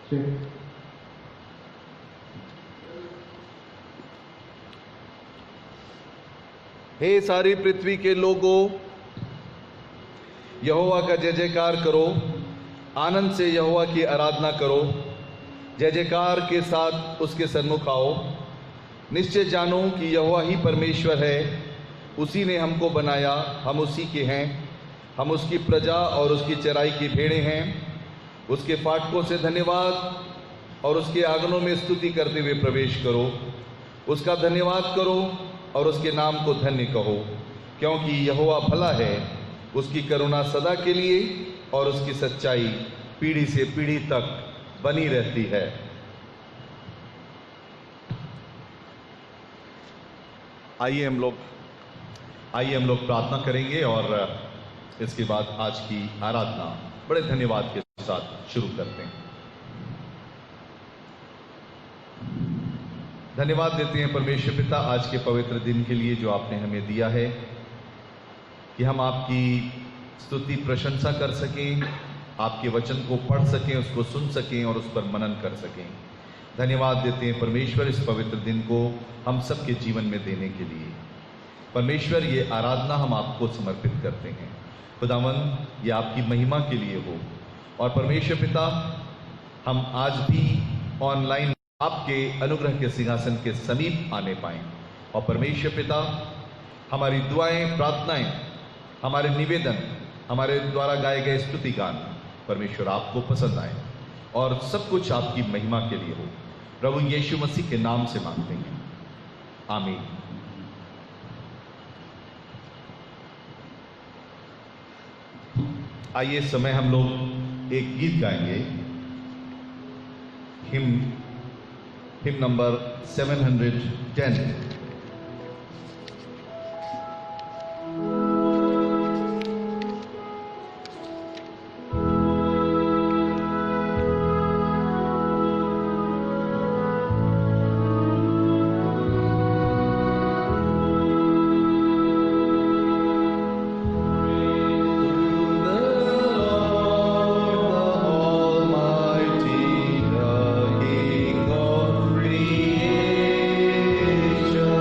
हे सारी पृथ्वी के लोगों, यहोवा का जय जयकार करो, आनंद से यहोवा की आराधना करो, जय जयकार के साथ उसके सन्मुख आओ। निश्चय जानो कि यहोवा ही परमेश्वर है, उसी ने हमको बनाया, हम उसी के हैं, हम उसकी प्रजा और उसकी चराई की भेड़ें हैं। उसके फाटकों से धन्यवाद और उसके आंगनों में स्तुति करते हुए प्रवेश करो। उसका धन्यवाद करो और उसके नाम को धन्य कहो, क्योंकि यहोवा भला है, उसकी करुणा सदा के लिए और उसकी सच्चाई पीढ़ी से पीढ़ी तक बनी रहती है। आइए हम लोग प्रार्थना करेंगे और इसके बाद आज की आराधना बड़े धन्यवाद के साथ शुरू करते हैं। धन्यवाद देते हैं परमेश्वर पिता आज के पवित्र दिन के लिए जो आपने हमें दिया है, कि हम आपकी स्तुति प्रशंसा कर सकें, आपके वचन को पढ़ सकें, उसको सुन सकें और उस पर मनन कर सकें। धन्यवाद देते हैं परमेश्वर इस पवित्र दिन को हम सबके जीवन में देने के लिए। परमेश्वर, ये आराधना हम आपको समर्पित करते हैं। खुदावन, ये आपकी महिमा के लिए हो। और परमेश्वर पिता, हम आज भी ऑनलाइन आपके अनुग्रह के सिंहासन के समीप आने पाएं। और परमेश्वर पिता, हमारी दुआएं, प्रार्थनाएं, हमारे निवेदन, हमारे द्वारा गाए गए स्तुति गान परमेश्वर आपको पसंद आए और सब कुछ आपकी महिमा के लिए हो। प्रभु यीशु मसीह के नाम से मांगते हैं, आमीन। आइए इस समय हम लोग एक गीत गाएंगे, him number 710। Creation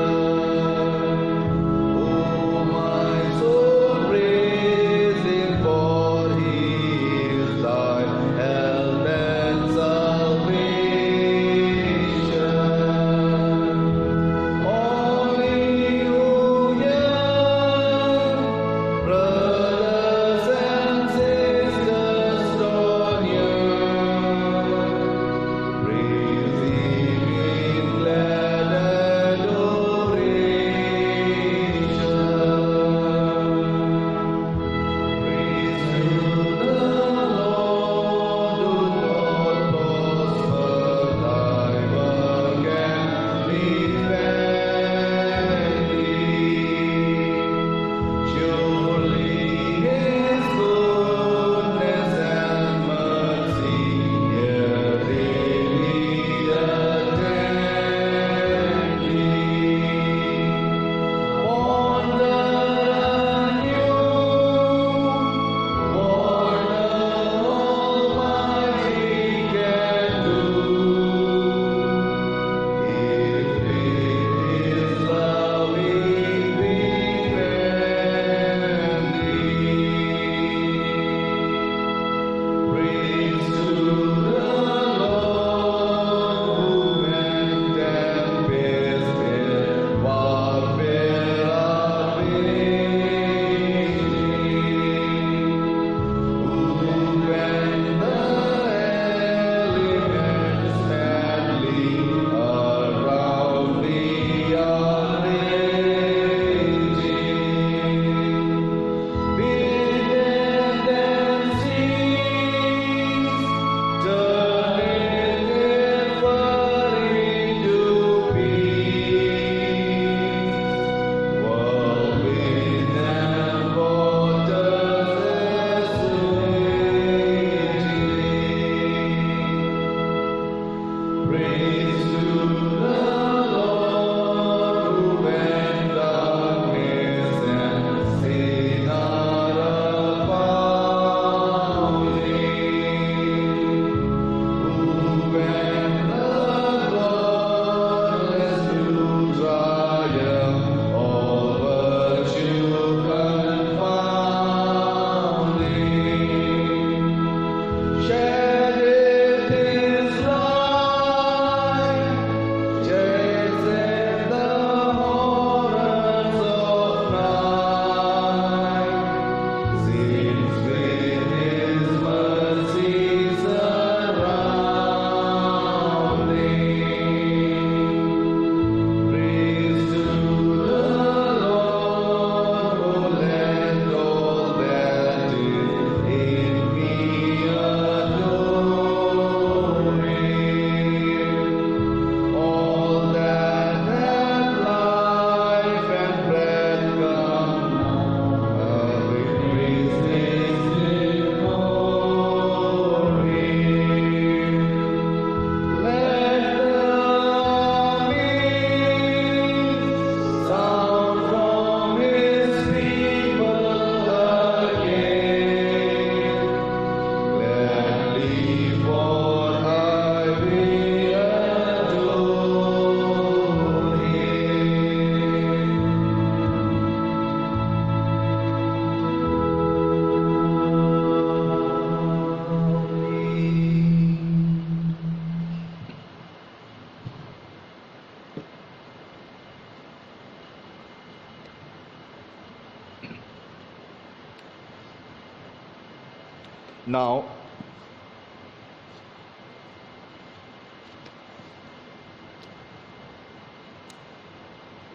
Now,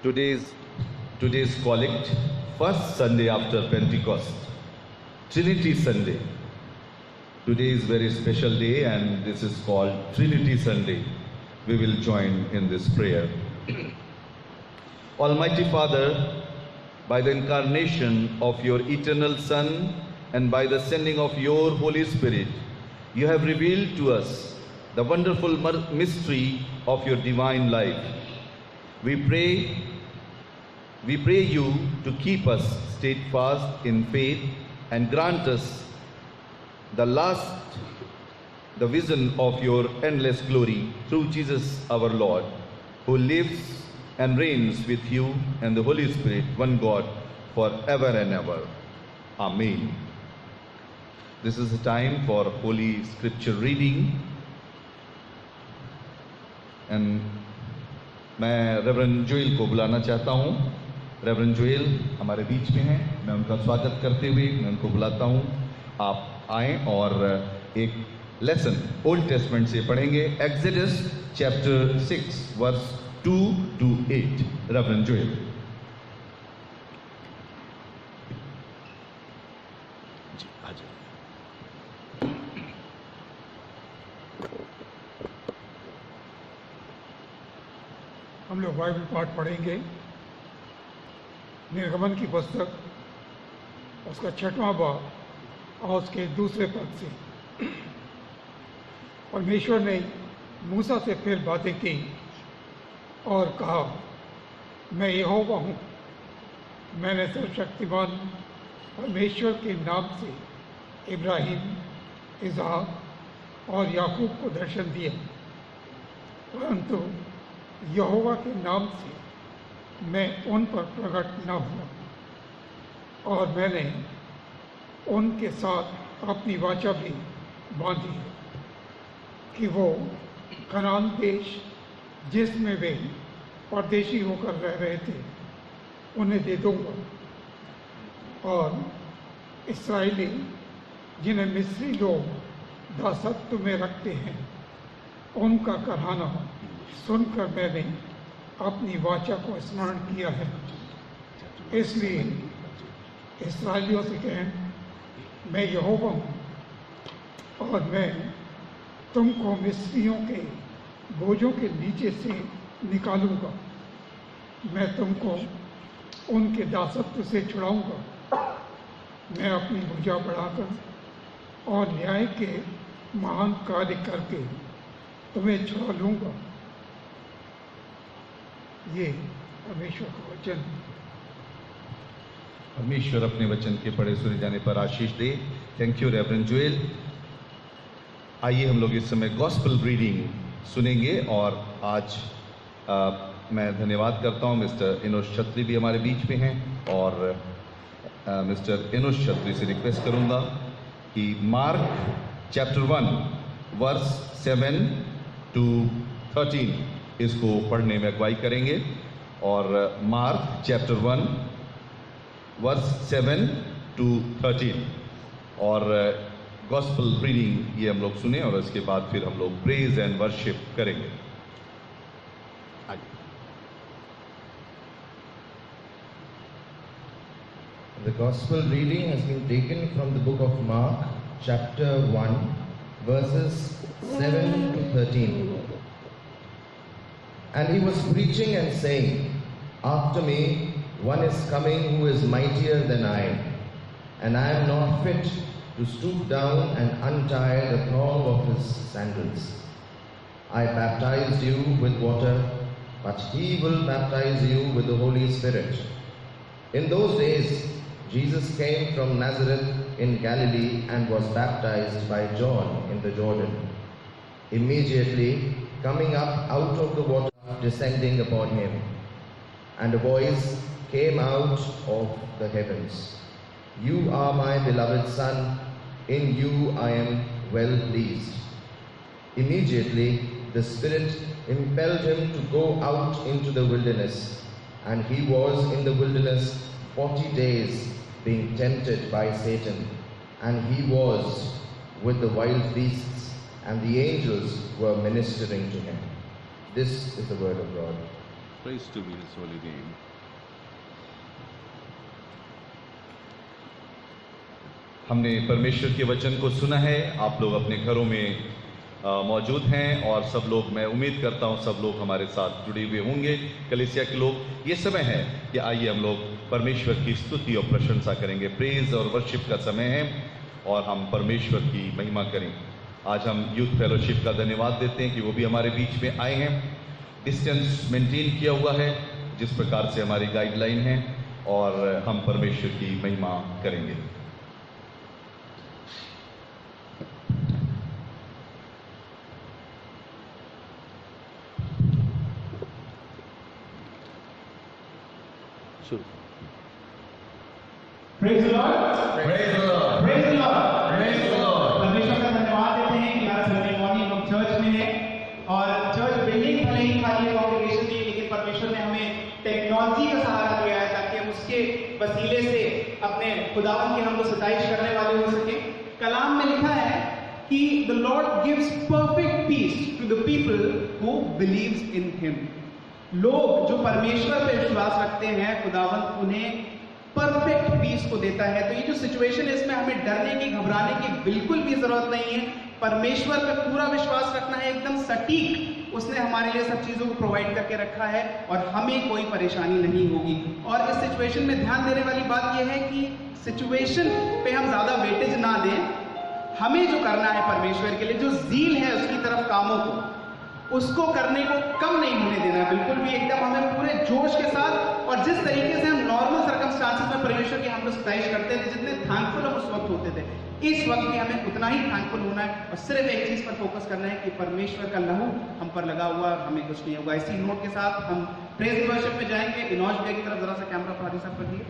today's collect, first Sunday after Pentecost, Trinity Sunday. Today is very special day and this is called Trinity Sunday. We will join in this prayer. Almighty Father, by the incarnation of your eternal Son and by the sending of your Holy Spirit, you have revealed to us the wonderful mystery of your divine life. We pray you to keep us steadfast in faith and grant us the vision of your endless glory through Jesus our Lord, who lives and reigns with you and the Holy Spirit, one God, forever and ever. Amen. This is the time for Holy Scripture reading. And मैं reverend Joel को बुलाना चाहता हूँ। Reverend Joel हमारे बीच में हैं। मैं उनका स्वागत करते हुए मैं उनको बुलाता हूँ। आप आएं और एक लेसन ओल्ड टेस्टमेंट से पढ़ेंगे। Exodus chapter 6 verse 2 to 8। Reverend Joel. हम लोग बाइबल पाठ पढ़ेंगे निर्गमन की पुस्तक उसका 6वां बाब और उसके दूसरे पद से। परमेश्वर ने मूसा से फिर बातें की और कहा, मैं यहोवा हूँ। मैंने सर्वशक्तिमान परमेश्वर के नाम से इब्राहिम, इसहाक और याकूब को दर्शन दिया, परंतु यहोवा के नाम से मैं उन पर प्रकट न हुआ और मैंने उनके साथ अपनी वाचा भी बांधी कि वो कनान देश जिसमें वे परदेशी होकर रह रहे थे उन्हें दे दूंगा, और इस्राएली जिन्हें मिस्री लोग दासत्व में रखते हैं उनका कराहना सुनकर मैंने अपनी वाचा को स्मरण किया है। इसलिए इस्राएलियों से कहें, मैं यहोवा हूँ और मैं तुमको मिस्रियों के बोझों के नीचे से निकालूंगा। मैं तुमको उनके दासत्व से छुड़ाऊंगा। मैं अपनी भुजा बढ़ाकर और न्याय के महान कार्य करके तुम्हें छुड़ा लूँगा। ये परमेश्वर का वचन। परमेश्वर अपने वचन के पढ़े सुने जाने पर आशीष दे। Thank you reverend Joel. आइए हम लोग इस समय गॉस्पेल रीडिंग सुनेंगे और आज मैं धन्यवाद करता हूं मिस्टर इनोश छत्री भी हमारे बीच में हैं और मिस्टर इनोश छत्री से रिक्वेस्ट करूंगा कि मार्क चैप्टर 1 वर्स 7 to 13 इसको पढ़ने में अगुवाई करेंगे। और मार्क चैप्टर 1 वर्स 7 to 13 और गॉस्पेल रीडिंग ये हम लोग सुने और इसके बाद फिर हम लोग प्रेज एंड वर्शिप करेंगे। The gospel reading has been taken from the book of Mark, chapter 1, verses 7 to 13. And he was preaching and saying, after me one is coming who is mightier than I, and I am not fit to stoop down and untie the thong of his sandals. I baptized you with water, but he will baptize you with the Holy Spirit. In those days, Jesus came from Nazareth in Galilee and was baptized by John in the Jordan. Immediately, coming up out of the water, descending upon him, and a voice came out of the heavens, "You are my beloved Son, in you I am well pleased." Immediately, the Spirit impelled him to go out into the wilderness, and he was in the wilderness 40 days, being tempted by Satan, and he was with the wild beasts, and the angels were ministering to him. This is the word of God. Praise to be His holy name. हमने परमेश्वर के वचन को सुना है। आप लोग अपने घरों में मौजूद हैं और सब लोग, मैं उम्मीद करता हूं सब लोग हमारे साथ जुड़े हुए होंगे, कलीसिया के लोग। ये समय है कि आइए हम लोग परमेश्वर की स्तुति और प्रशंसा करेंगे। प्रेज और वर्शिप का समय है और हम परमेश्वर की महिमा करें। आज हम यूथ फेलोशिप का धन्यवाद देते हैं कि वो भी हमारे बीच में आए हैं। डिस्टेंस मेंटेन किया हुआ है जिस प्रकार से हमारी गाइडलाइन है, और हम परमेश्वर की महिमा करेंगे। Praise the Lord. Praise the Lord. Praise the Lord. Praise the Lord. परमेश्वर का धन्यवाद देते हैं कि आज संडे मॉर्निंग हम चर्च में हैं और चर्च बिल्डिंग भले ही खाली है, कॉन्ग्रेगेशन थी, लेकिन परमेश्वर ने हमें टेक्नोलॉजी का सहारा दिया है ताकि हम उसके वसीले से अपने खुदावन की हम लोग सताइश करने वाले हो सके। कलाम में लिखा है कि the Lord gives perfect peace to the people who believes in Him. लोग जो परमेश्वर पे विश्वास रखते हैं, खुदावन उन्हें परफेक्ट पीस को देता है। तो ये जो सिचुएशन है इसमें हमें डरने की, घबराने की बिल्कुल भी जरूरत नहीं है। परमेश्वर पे पूरा विश्वास रखना है, एकदम सटीक उसने हमारे लिए सब चीजों को प्रोवाइड करके रखा है और हमें कोई परेशानी नहीं होगी। और इस सिचुएशन में ध्यान देने वाली बात यह है कि सिचुएशन पे हम ज्यादा वेटेज ना दें। हमें जो करना है परमेश्वर के लिए, जो जील है उसकी तरफ कामों को, उसको करने को कम नहीं होने देना, बिल्कुल भी एकदम हमें पूरे जोश के साथ। और जिस तरीके से हम नॉर्मल सर्कमस्टांसेस में परमेश्वर की हम लोग सताइश करते थे, जितने थैंकफुल हम उस वक्त होते थे, इस वक्त भी हमें उतना ही थैंकफुल होना है और सिर्फ एक चीज पर फोकस करना है कि परमेश्वर का लहू हम पर लगा हुआ, हमें कुछ नहीं होगा। इसी नोट के साथ हम प्रेज वर्शिप में जाएंगे। इनोज भैया की तरफ जरा सा कैमरा फादी साहब कर दिए,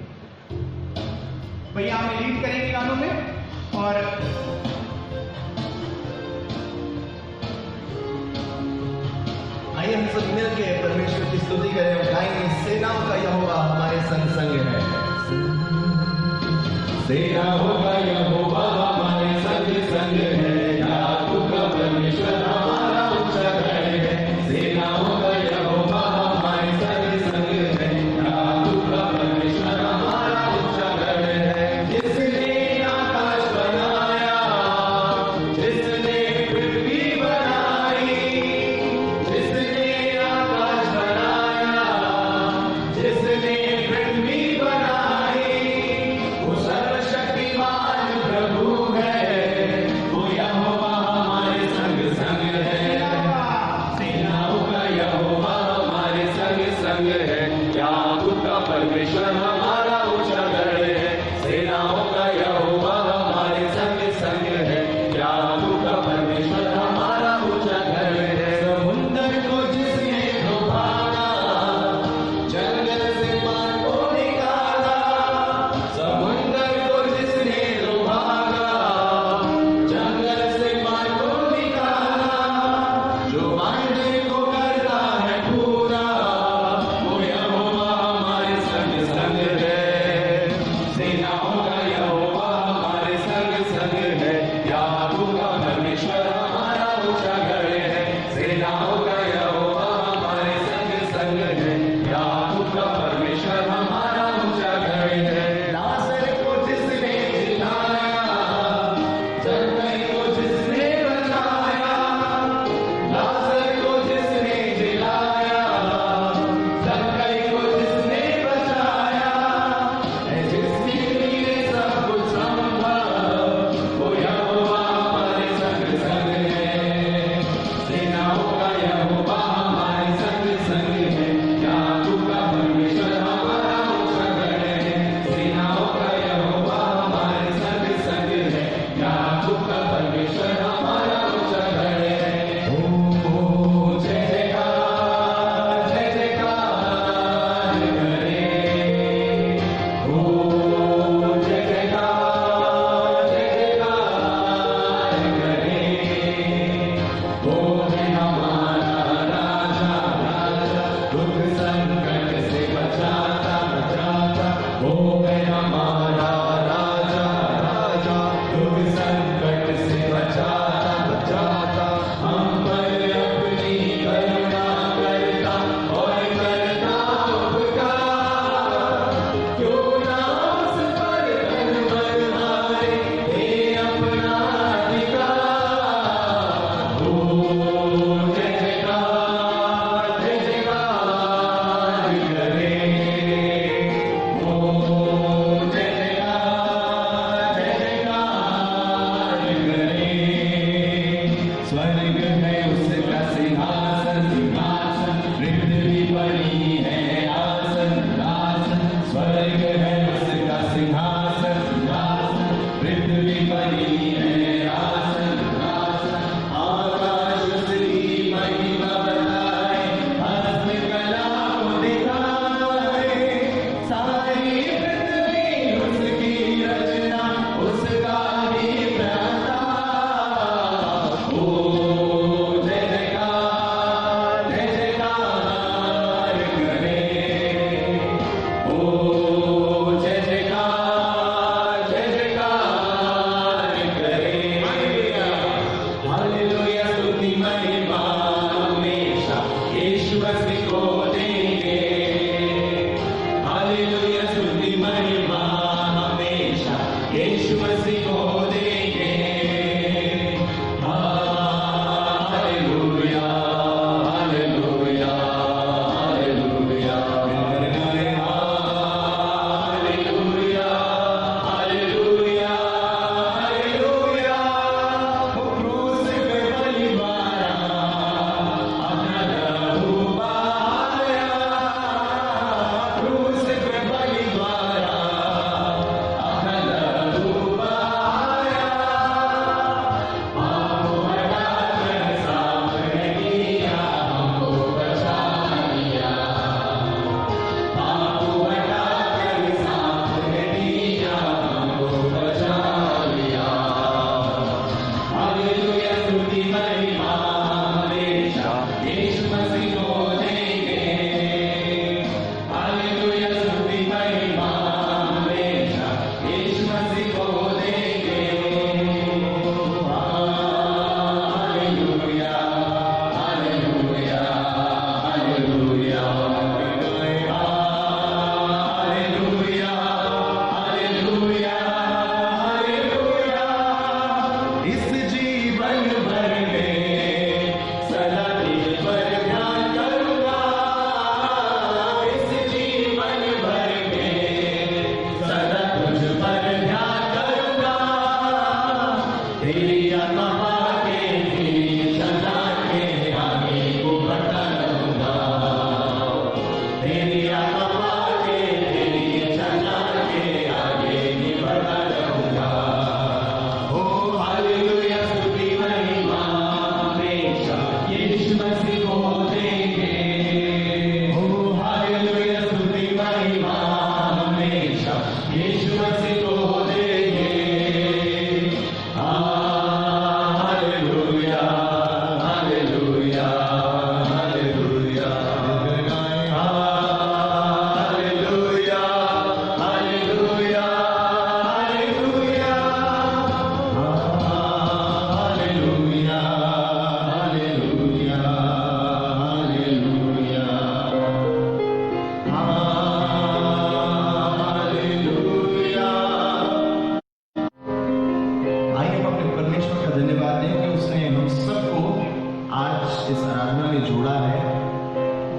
भैया हमें लीड करेंगे गानों में। और आइए हम सब मिल के परमेश्वर की स्तुति करें और गाएंगे, सेनाओं का यहोवा हमारे संग संग है। सेनाओं का यहोवा हमारे संग संग है, याकूब का परमेश्वर हमारा ऊंचा गढ़ है। सेनाओं का यहोवा हमारे संग संग है, याकूब का परमेश्वर हमारा ऊंचा गढ़ है। जिसने आकाश बनाया, जिसने पृथ्वी बनाई, जिसने आकाश बनाया, जिसने पृथ्वी बनाई, वो सर्वशक्तिमान प्रभु है, वो यहोवा हमारे संग संग है। सेनाओं का यहोवा हमारे संग संग है, याकूब का परमेश्वर हमारा ऊंचा गढ़ है। सेनाओं का यहोवा हमारे संग संग है, याकूब का परमेश्वर हमारा ऊंचा गढ़ है। समुंदर को जिसने डुबाना, जंगल से मार को निकाला, समुंदर को जिसने डुबाना, जंगल से मार को निकाला, जो वांदे को करता है पूरा, वो यहोवा हमारे संग संग है। सेनाओं का यहोवा हमारे संग संग है, याकूब का परमेश्वर हमारा ऊंचा गढ़ है। सेनाओं का यहोवा हमारे संग संग है, याकूब का परमेश्वर हमारा ऊंचा गढ़ है। लाजर को जिसने जिलाया, जंगल को जिसने बचाया, लाजर को जिसने जिलाया, जंगल को जिसने बचाया, जिसके लिए सब कुछ संभव, वो यहोवा हमारे संग संग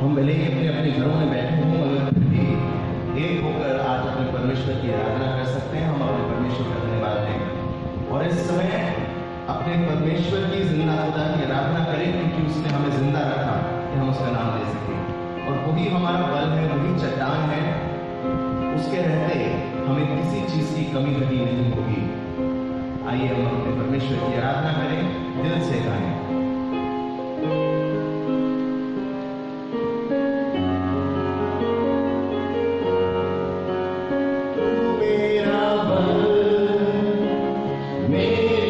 हम भले ही अपने अपने घरों में बैठे हों मगर फिर भी एक होकर आज अपने परमेश्वर की आराधना कर सकते हैं। हम अपने परमेश्वर का धन्यवाद दें और इस समय अपने परमेश्वर की जिंदा खुदा की आराधना करें, क्योंकि उसने हमें जिंदा रखा कि हम उसका नाम ले सकें। और वही हमारा बल है, वही चट्टान है, उसके रहते हमें किसी चीज की कमी कभी नहीं होगी। आइए हम अपने परमेश्वर की आराधना करें, दिल से गाएं। मेरी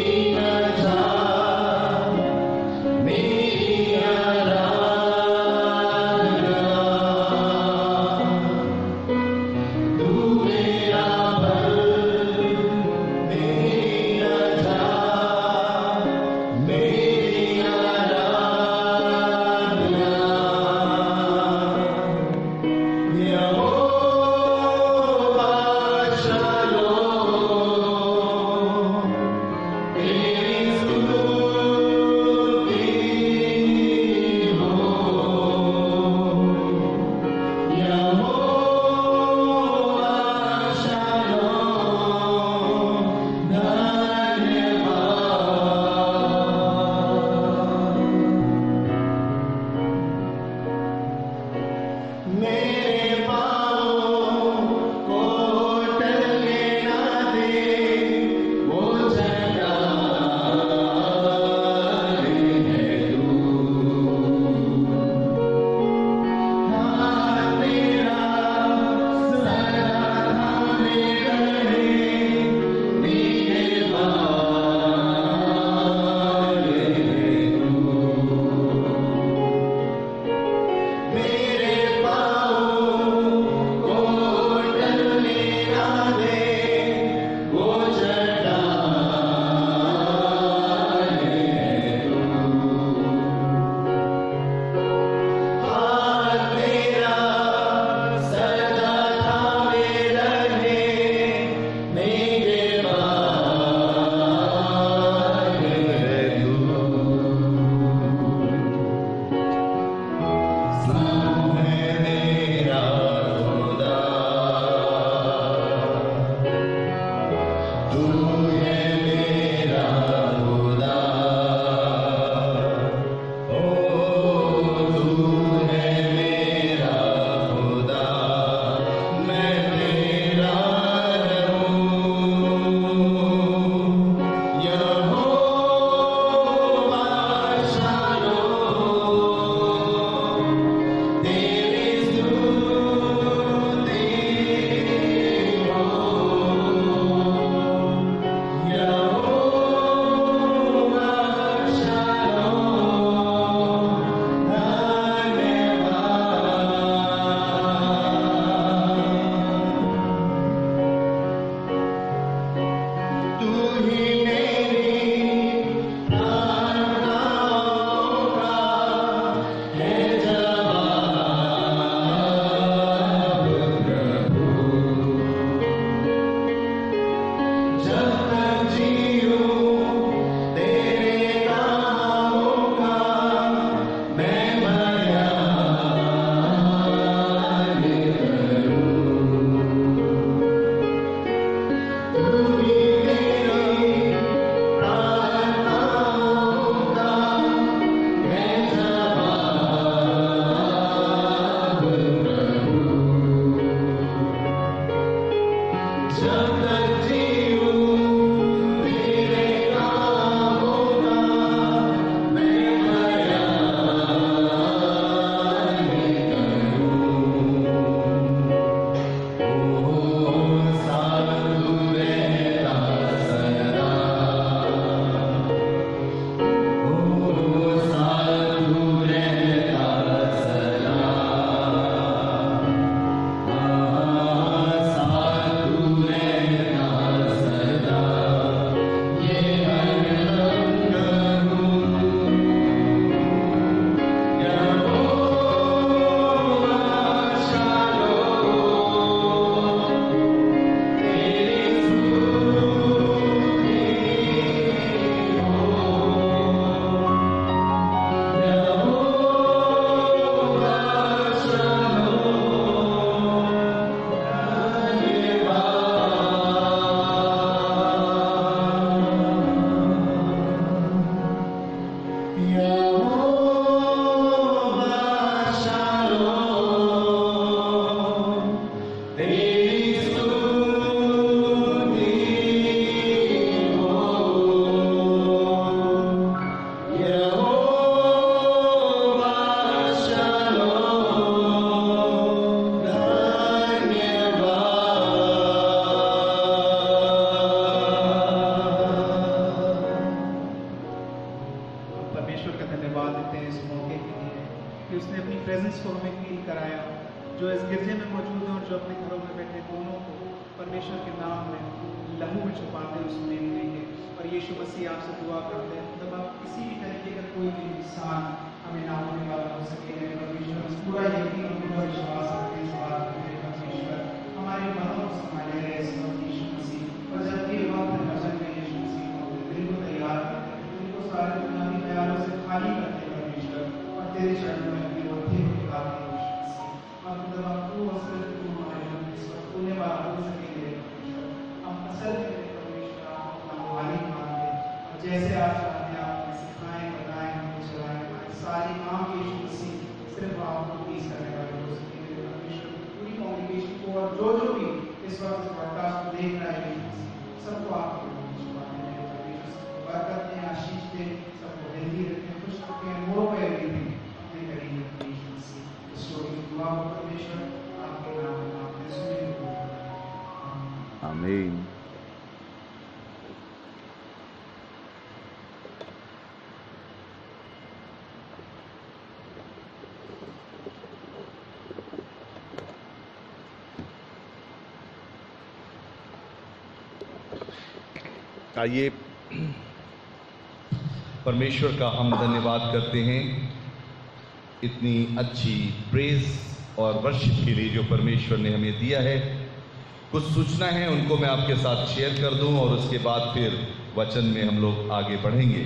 परमेश्वर का धन्यवाद देते हैं इस मौके के लिए कि उसने अपनी प्रेजेंस को हमें फील कराया, जो इस गिरजे में मौजूद हैं और जो अपने घरों में बैठे दोनों को परमेश्वर के नाम में लहू में छुपाते हैं उस प्रेम के लिए। और यीशु मसीह आपसे दुआ करते हैं जब आप किसी भी तरीके का कोई भी इंसान हमें ना होने वाला हो सके, परमेश्वर पूरा यकीन और पूरा विश्वास रखते हैं इस बात पर परमेश्वर हमारे मनों को संभाले रहे इस वक्त यीशु मसीह। और जबकि वक्त भजन में यीशु मसीह को अपने दिल को तैयार करते हैं, दिल को सारे दुनियावी ख्यालों से खाली करते हैं परमेश्वर, और तेरे चरणों में अपनी रोटी को निकालते हैं यीशु मसीह। और जब आप तू और सिर्फ तू हमारे मन में इस वक्त होने वाला हो सकेंगे परमेश्वर, हम असल में परमेश्वर आपको अपना मालिक मानते हैं और जैसे आप चाहते हैं आप हमें सिखाएं, बताएं, हमें चलाएं, हमारे सारे काम यीशु मसीह सिर्फ आपको प्लीज करने वाले हो सकेंगे परमेश्वर। पूरी कॉन्ग्रेगेशन को और जो जो भी इस वक्त इस पॉडकास्ट को देख रहा है यीशु मसीह, सबको आपको बरकत दें, आशीष दें, सबको हेल्दी रखें, खुश रखें, मोड़ पे रखें, अपने करीब रखें यीशु मसीह। इस स्टोरी की दुआ हो परमेश्वर आपके नाम में आपने सुनी हो। Amen. आइए परमेश्वर का हम धन्यवाद करते हैं इतनी अच्छी प्रेज और वर्शिप के लिए जो परमेश्वर ने हमें दिया है। कुछ सूचना है उनको मैं आपके साथ शेयर कर दूं और उसके बाद फिर वचन में हम लोग आगे बढ़ेंगे।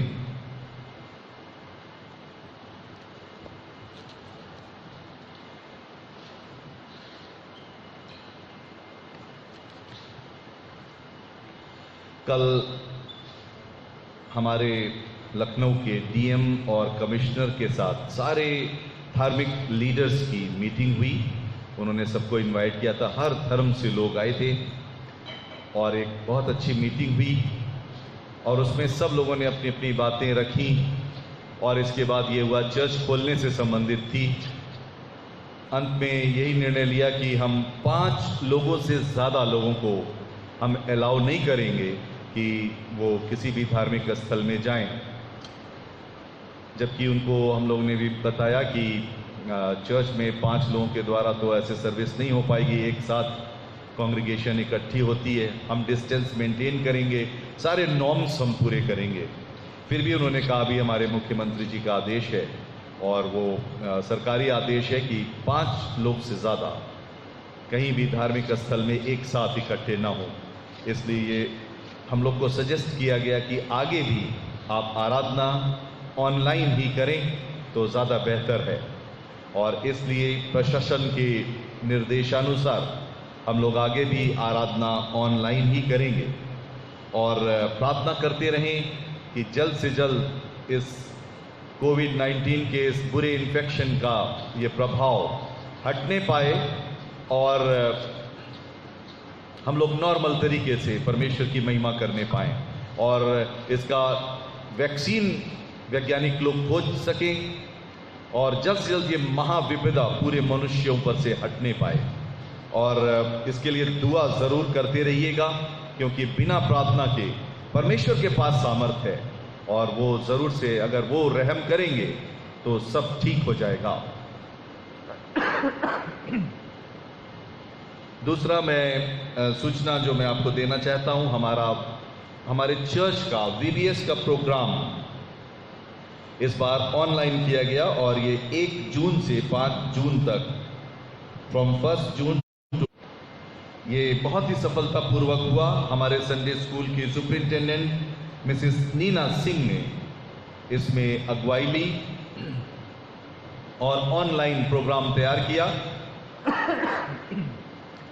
कल हमारे लखनऊ के डीएम और कमिश्नर के साथ सारे धार्मिक लीडर्स की मीटिंग हुई। उन्होंने सबको इनवाइट किया था, हर धर्म से लोग आए थे और एक बहुत अच्छी मीटिंग हुई और उसमें सब लोगों ने अपनी अपनी बातें रखी और इसके बाद ये हुआ चर्च खोलने से संबंधित थी। अंत में यही निर्णय लिया कि हम 5 लोगों से ज़्यादा लोगों को हम अलाउ नहीं करेंगे कि वो किसी भी धार्मिक स्थल में जाएं। जबकि उनको हम लोग ने भी बताया कि चर्च में 5 लोगों के द्वारा तो ऐसे सर्विस नहीं हो पाएगी, एक साथ कॉन्ग्रीगेशन इकट्ठी होती है, हम डिस्टेंस मेंटेन करेंगे, सारे नॉर्म्स हम पूरे करेंगे। फिर भी उन्होंने कहा भी हमारे मुख्यमंत्री जी का आदेश है और वो सरकारी आदेश है कि 5 लोग से ज़्यादा कहीं भी धार्मिक स्थल में एक साथ इकट्ठे ना हो। इसलिए ये हम लोग को सजेस्ट किया गया कि आगे भी आप आराधना ऑनलाइन ही करें तो ज़्यादा बेहतर है और इसलिए प्रशासन के निर्देशानुसार हम लोग आगे भी आराधना ऑनलाइन ही करेंगे और प्रार्थना करते रहें कि जल्द से जल्द इस कोविड-19 के इस बुरे इन्फेक्शन का ये प्रभाव हटने पाए और हम लोग नॉर्मल तरीके से परमेश्वर की महिमा करने पाएँ और इसका वैक्सीन वैज्ञानिक लोग खोज सकें और जल्द से जल्द ये महाविपदा पूरे मनुष्यों पर से हटने पाए। और इसके लिए दुआ ज़रूर करते रहिएगा क्योंकि बिना प्रार्थना के परमेश्वर के पास सामर्थ है और वो ज़रूर से अगर वो रहम करेंगे तो सब ठीक हो जाएगा। दूसरा मैं सूचना जो मैं आपको देना चाहता हूँ, हमारे चर्च का VBS का प्रोग्राम इस बार ऑनलाइन किया गया और ये 1 जून से 5 जून तक, फ्रॉम 1 जून ये बहुत ही सफलतापूर्वक हुआ। हमारे संडे स्कूल की सुपरिंटेंडेंट मिसेस नीना सिंह ने इसमें अगुवाई ली और ऑनलाइन प्रोग्राम तैयार किया।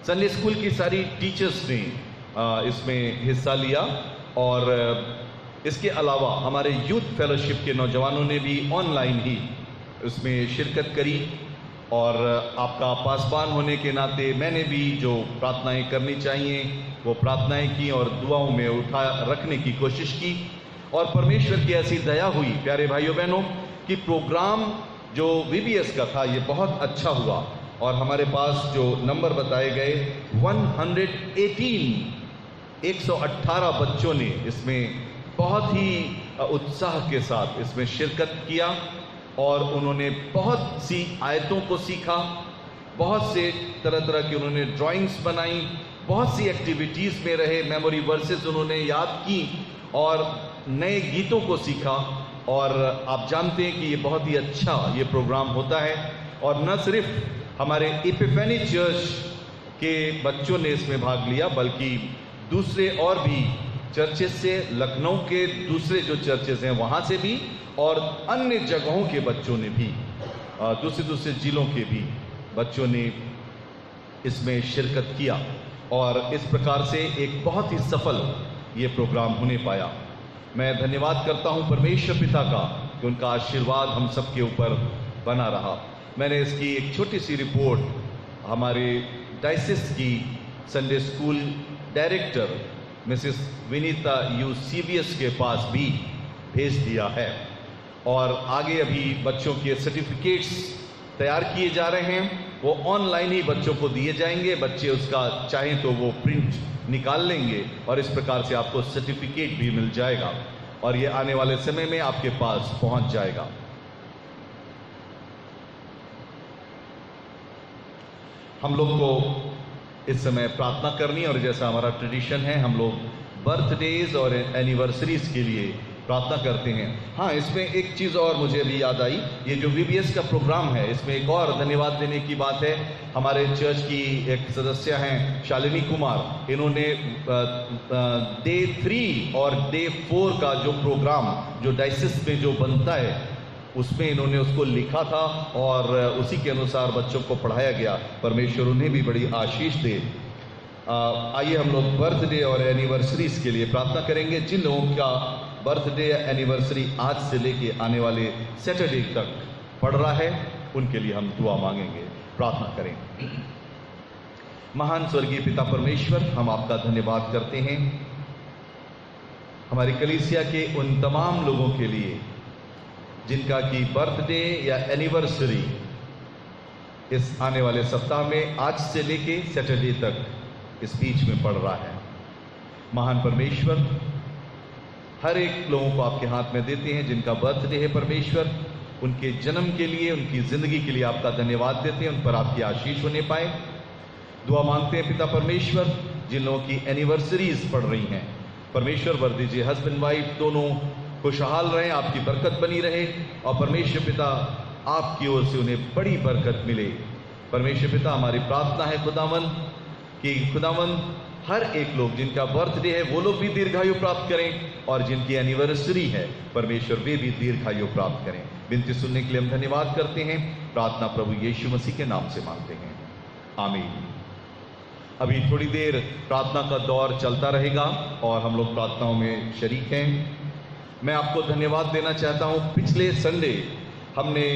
संडे स्कूल की सारी टीचर्स ने इसमें हिस्सा लिया और इसके अलावा हमारे यूथ फेलोशिप के नौजवानों ने भी ऑनलाइन ही उसमें शिरकत करी, और आपका पासबान होने के नाते मैंने भी जो प्रार्थनाएं करनी चाहिए वो प्रार्थनाएं की और दुआओं में उठा रखने की कोशिश की। और परमेश्वर की ऐसी दया हुई प्यारे भाइयों बहनों कि प्रोग्राम जो VBS का था ये बहुत अच्छा हुआ, और हमारे पास जो नंबर बताए गए 118 बच्चों ने इसमें बहुत ही उत्साह के साथ इसमें शिरकत किया, और उन्होंने बहुत सी आयतों को सीखा, बहुत से तरह तरह की उन्होंने ड्राइंग्स बनाई, बहुत सी एक्टिविटीज़ में रहे, मेमोरी वर्सेस उन्होंने याद की और नए गीतों को सीखा। और आप जानते हैं कि ये बहुत ही अच्छा ये प्रोग्राम होता है, और न सिर्फ हमारे इपिफेनी चर्च के बच्चों ने इसमें भाग लिया बल्कि दूसरे और भी चर्चेस से, लखनऊ के दूसरे जो चर्चेस हैं वहाँ से भी, और अन्य जगहों के बच्चों ने भी, दूसरे जिलों के भी बच्चों ने इसमें शिरकत किया, और इस प्रकार से एक बहुत ही सफल ये प्रोग्राम होने पाया। मैं धन्यवाद करता हूँ परमेश्वर पिता का कि उनका आशीर्वाद हम सबके ऊपर बना रहा। मैंने इसकी एक छोटी सी रिपोर्ट हमारे डायसिस की Sunday school director Mrs Vinita CVS के पास भी भेज दिया है, और आगे अभी बच्चों के सर्टिफिकेट्स तैयार किए जा रहे हैं, वो ऑनलाइन ही बच्चों को दिए जाएंगे। बच्चे उसका चाहें तो वो प्रिंट निकाल लेंगे, और इस प्रकार से आपको सर्टिफिकेट भी मिल जाएगा, और ये आने वाले समय में आपके पास पहुंच जाएगा। हम लोग को इस समय प्रार्थना करनी, और जैसा हमारा ट्रेडिशन है हम लोग बर्थडेज और एनिवर्सरीज के लिए प्रार्थना करते हैं। हाँ, इसमें एक चीज़ और मुझे अभी याद आई, ये जो VBS का प्रोग्राम है इसमें एक और धन्यवाद देने की बात है। हमारे चर्च की एक सदस्य हैं शालिनी कुमार, इन्होंने डे 3 और डे 4 का जो प्रोग्राम जो डायसिस में जो बनता है उसमें इन्होंने उसको लिखा था, और उसी के अनुसार बच्चों को पढ़ाया गया। परमेश्वर उन्हें भी बड़ी आशीष दे। आइए हम लोग बर्थडे और एनिवर्सरीज के लिए प्रार्थना करेंगे। जिन लोगों का बर्थडे या एनिवर्सरी आज से लेके आने वाले सैटरडे तक पड़ रहा है उनके लिए हम दुआ मांगेंगे, प्रार्थना करें। महान स्वर्गीय पिता परमेश्वर, हम आपका धन्यवाद करते हैं हमारी कलीसिया के उन तमाम लोगों के लिए जिनका कि बर्थडे या एनिवर्सरी इस आने वाले सप्ताह में आज से लेके सैटरडे तक इस बीच में पड़ रहा है। महान परमेश्वर, हर एक लोगों को आपके हाथ में देते हैं जिनका बर्थडे है। परमेश्वर, उनके जन्म के लिए, उनकी ज़िंदगी के लिए आपका धन्यवाद देते हैं, उन पर आपकी आशीष होने पाए। दुआ मांगते हैं पिता परमेश्वर, जिन लोगों की एनिवर्सरीज पड़ रही हैं, परमेश्वर वर दीजिए हस्बैंड वाइफ दोनों खुशहाल रहें, आपकी बरकत बनी रहे, और परमेश्वर पिता आपकी ओर से उन्हें बड़ी बरकत मिले। परमेश्वर पिता, हमारी प्रार्थना है खुदावन कि खुदावन हर एक लोग जिनका बर्थडे है वो लोग भी दीर्घायु प्राप्त करें, और जिनकी एनिवर्सरी है परमेश्वर वे भी दीर्घायु प्राप्त करें। विनती सुनने के लिए हम धन्यवाद करते हैं। प्रार्थना प्रभु यीशु मसीह के नाम से मांगते हैं, आमीन। अभी थोड़ी देर प्रार्थना का दौर चलता रहेगा और हम लोग प्रार्थनाओं में शरीक हैं। मैं आपको धन्यवाद देना चाहता हूं। पिछले संडे हमने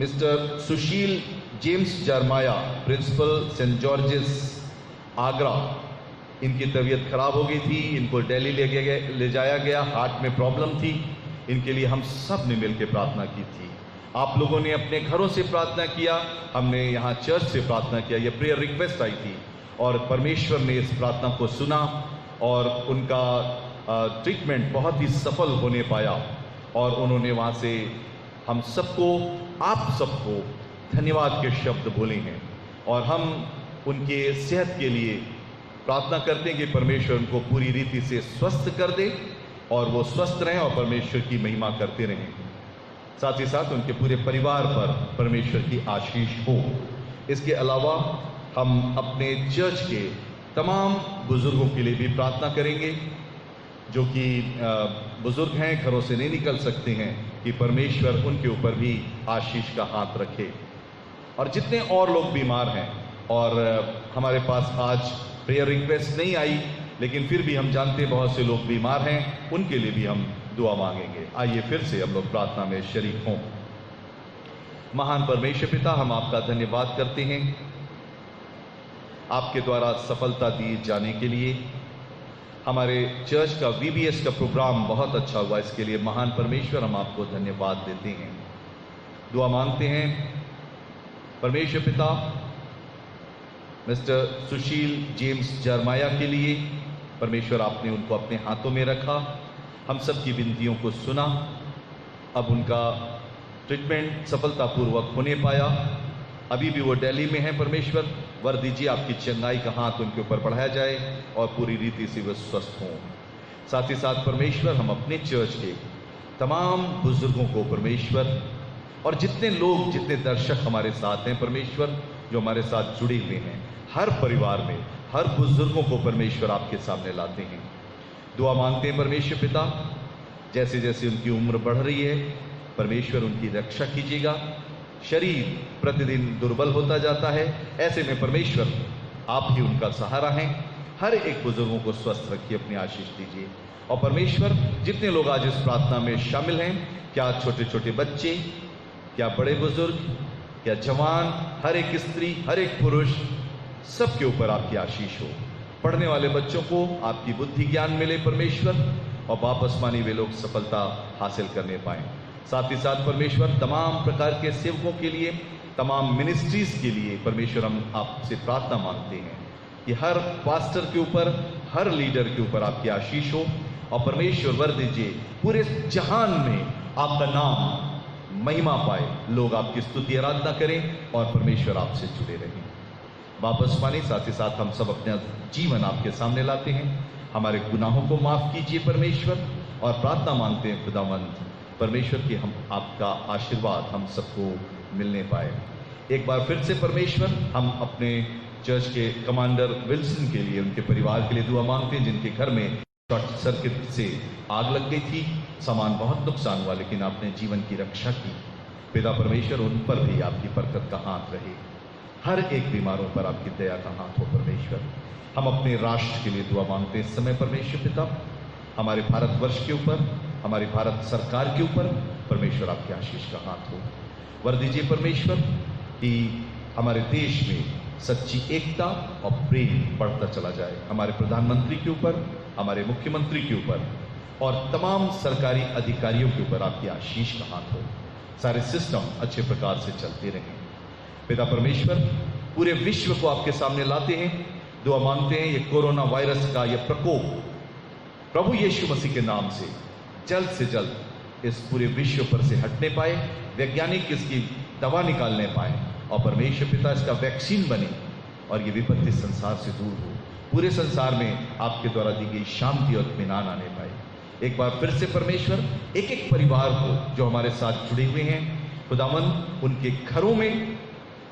mister Sushil James Jeremiah, principal Saint George's Agra, इनकी तबीयत खराब हो गई थी, इनको दिल्ली ले जाया गया, हार्ट में प्रॉब्लम थी। इनके लिए हम सब ने मिलकर प्रार्थना की थी। आप लोगों ने अपने घरों से प्रार्थना किया, हमने यहाँ चर्च से प्रार्थना किया। ये प्रेयर रिक्वेस्ट आई थी और परमेश्वर ने इस प्रार्थना को सुना और उनका ट्रीटमेंट बहुत ही सफल होने पाया, और उन्होंने वहाँ से हम सबको, आप सबको धन्यवाद के शब्द बोले हैं, और हम उनके सेहत के लिए प्रार्थना करते हैं कि परमेश्वर उनको पूरी रीति से स्वस्थ कर दे और वो स्वस्थ रहें और परमेश्वर की महिमा करते रहें। साथ ही साथ उनके पूरे परिवार पर परमेश्वर की आशीष हो। इसके अलावा हम अपने चर्च के तमाम बुजुर्गों के लिए भी प्रार्थना करेंगे जो कि बुजुर्ग हैं, घरों से नहीं निकल सकते हैं, कि परमेश्वर उनके ऊपर भी आशीष का हाथ रखे। और जितने और लोग बीमार हैं और हमारे पास आज प्रेयर रिक्वेस्ट नहीं आई, लेकिन फिर भी हम जानते हैं बहुत से लोग बीमार हैं, उनके लिए भी हम दुआ मांगेंगे। आइए फिर से हम लोग प्रार्थना में शरीक हों। महान परमेश्वर पिता, हम आपका धन्यवाद करते हैं आपके द्वारा सफलता दी जाने के लिए। हमारे चर्च का VBS का प्रोग्राम बहुत अच्छा हुआ, इसके लिए महान परमेश्वर हम आपको धन्यवाद देते हैं। दुआ मांगते हैं परमेश्वर पिता मिस्टर सुशील जेम्स जरमाया के लिए। परमेश्वर आपने उनको अपने हाथों में रखा, हम सब की विनतियों को सुना, अब उनका ट्रीटमेंट सफलतापूर्वक होने पाया। अभी भी वो दिल्ली में हैं। परमेश्वर वर दीजिए आपकी चंगाई का हाथ उनके ऊपर बढ़ाया जाए और पूरी रीति से वे स्वस्थ हों। साथ ही साथ परमेश्वर हम अपने चर्च के तमाम बुजुर्गों को परमेश्वर, और जितने लोग, जितने दर्शक हमारे साथ हैं परमेश्वर, जो हमारे साथ जुड़े हुए हैं, हर परिवार में हर बुजुर्गों को परमेश्वर आपके सामने लाते हैं। दुआ मांगते हैं परमेश्वर पिता, जैसे जैसे उनकी उम्र बढ़ रही है परमेश्वर उनकी रक्षा कीजिएगा। शरीर प्रतिदिन दुर्बल होता जाता है, ऐसे में परमेश्वर आप ही उनका सहारा हैं। हर एक बुजुर्गों को स्वस्थ रखिए, अपनी आशीष दीजिए। और परमेश्वर जितने लोग आज इस प्रार्थना में शामिल हैं, क्या छोटे छोटे बच्चे, क्या बड़े बुजुर्ग, क्या जवान, हर एक स्त्री, हर एक पुरुष, सबके ऊपर आपकी आशीष हो। पढ़ने वाले बच्चों को आपकी बुद्धि ज्ञान मिले परमेश्वर, और वापस मानी वे लोग सफलता हासिल करने पाएं। साथ ही साथ परमेश्वर तमाम प्रकार के सेवकों के लिए, तमाम मिनिस्ट्रीज के लिए परमेश्वर हम आपसे प्रार्थना मांगते हैं कि हर पास्टर के ऊपर, हर लीडर के ऊपर आपकी आशीष हो। और परमेश्वर वर दीजिए पूरे जहान में आपका नाम महिमा पाए, लोग आपकी स्तुति आराधना करें और परमेश्वर आपसे जुड़े रहें। वापस माने, साथ ही साथ हम सब अपना जीवन आपके सामने लाते हैं। हमारे गुनाहों को माफ कीजिए परमेश्वर, और प्रार्थना मांगते हैं खुदावंद परमेश्वर कि हम आपका आशीर्वाद हम सबको मिलने पाए। एक बार फिर से परमेश्वर हम अपने चर्च के कमांडर विल्सन के लिए, उनके परिवार के लिए दुआ मांगते हैं, जिनके घर में शॉर्ट सर्किट से आग लग गई थी, सामान बहुत नुकसान हुआ, लेकिन आपने जीवन की रक्षा की। पिता परमेश्वर उन पर भी आपकी बरकत का हाथ रहे, हर एक बीमारों पर आपकी दया का हाथ हो परमेश्वर। हम अपने राष्ट्र के लिए दुआ मांगते हैं इस समय परमेश्वर पिता, हमारे भारतवर्ष के ऊपर, हमारी भारत सरकार के ऊपर परमेश्वर आपकी आशीष का हाथ हो। वर दीजिए परमेश्वर कि हमारे देश में सच्ची एकता और प्रेम बढ़ता चला जाए। हमारे प्रधानमंत्री के ऊपर, हमारे मुख्यमंत्री के ऊपर और तमाम सरकारी अधिकारियों के ऊपर आपकी आशीष का हाथ हो। सारे सिस्टम अच्छे प्रकार से चलते रहें। पिता परमेश्वर पूरे विश्व को आपके सामने लाते हैं, दुआ मांगते हैं ये कोरोना वायरस का यह प्रकोप प्रभु यीशु मसीह के नाम से जल्द इस पूरे विश्व पर से हटने पाए, वैज्ञानिक इसकी दवा निकालने पाए, और परमेश्वर पिता इसका वैक्सीन बने और ये विपत्ति संसार से दूर हो। पूरे संसार में आपके द्वारा दी गई शांति और इत्मीनान आने पाए। एक बार फिर से परमेश्वर एक एक परिवार को जो हमारे साथ जुड़े हुए हैं खुदावन, उनके घरों में,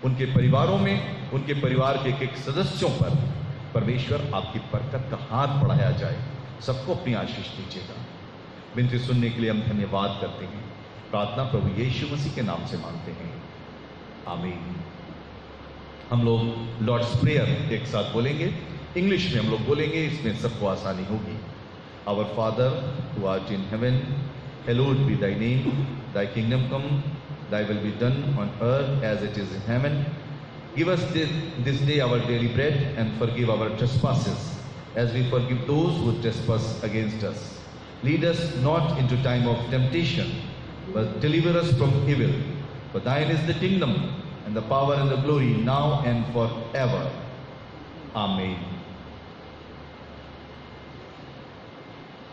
उनके परिवारों में, उनके परिवार के एक एक सदस्यों पर परमेश्वर आपकी बरकत का हाथ बढ़ाया जाए। सबको अपनी आशीष दीजिएगा। विनती सुनने के लिए हम धन्यवाद करते हैं। प्रार्थना प्रभु यीशु मसीह के नाम से मांगते हैं, आमीन। हम लोग लॉर्ड्स प्रेयर एक साथ बोलेंगे, इंग्लिश में हम लोग बोलेंगे, इसमें सबको आसानी होगी। Our Father who art in heaven, hallowed be thy name, thy kingdom come, thy will be done on earth as it is in heaven. Give us this day our daily bread, and forgive our trespasses as we forgive those who trespass against us. Lead us not into time of temptation, but deliver us from evil. For thine is the kingdom, and the power and the glory, now and forever. Amen.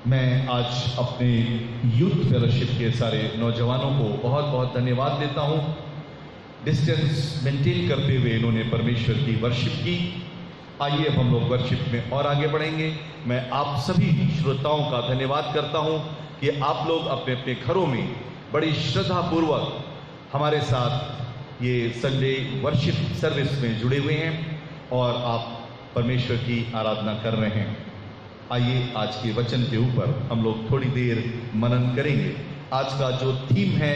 मैं आज अपने youth fellowship के सारे नौजवानों को बहुत बहुत धन्यवाद देता हूँ। डिस्टेंस मेंटेन करते हुए इन्होंने परमेश्वर की वर्शिप की। आइए अब हम लोग वर्शिप में और आगे बढ़ेंगे। मैं आप सभी श्रोताओं का धन्यवाद करता हूँ कि आप लोग अपने अपने घरों में बड़ी श्रद्धापूर्वक हमारे साथ ये संडे वर्शिप सर्विस में जुड़े हुए हैं और आप परमेश्वर की आराधना कर रहे हैं। आइए आज के वचन के ऊपर हम लोग थोड़ी देर मनन करेंगे। आज का जो थीम है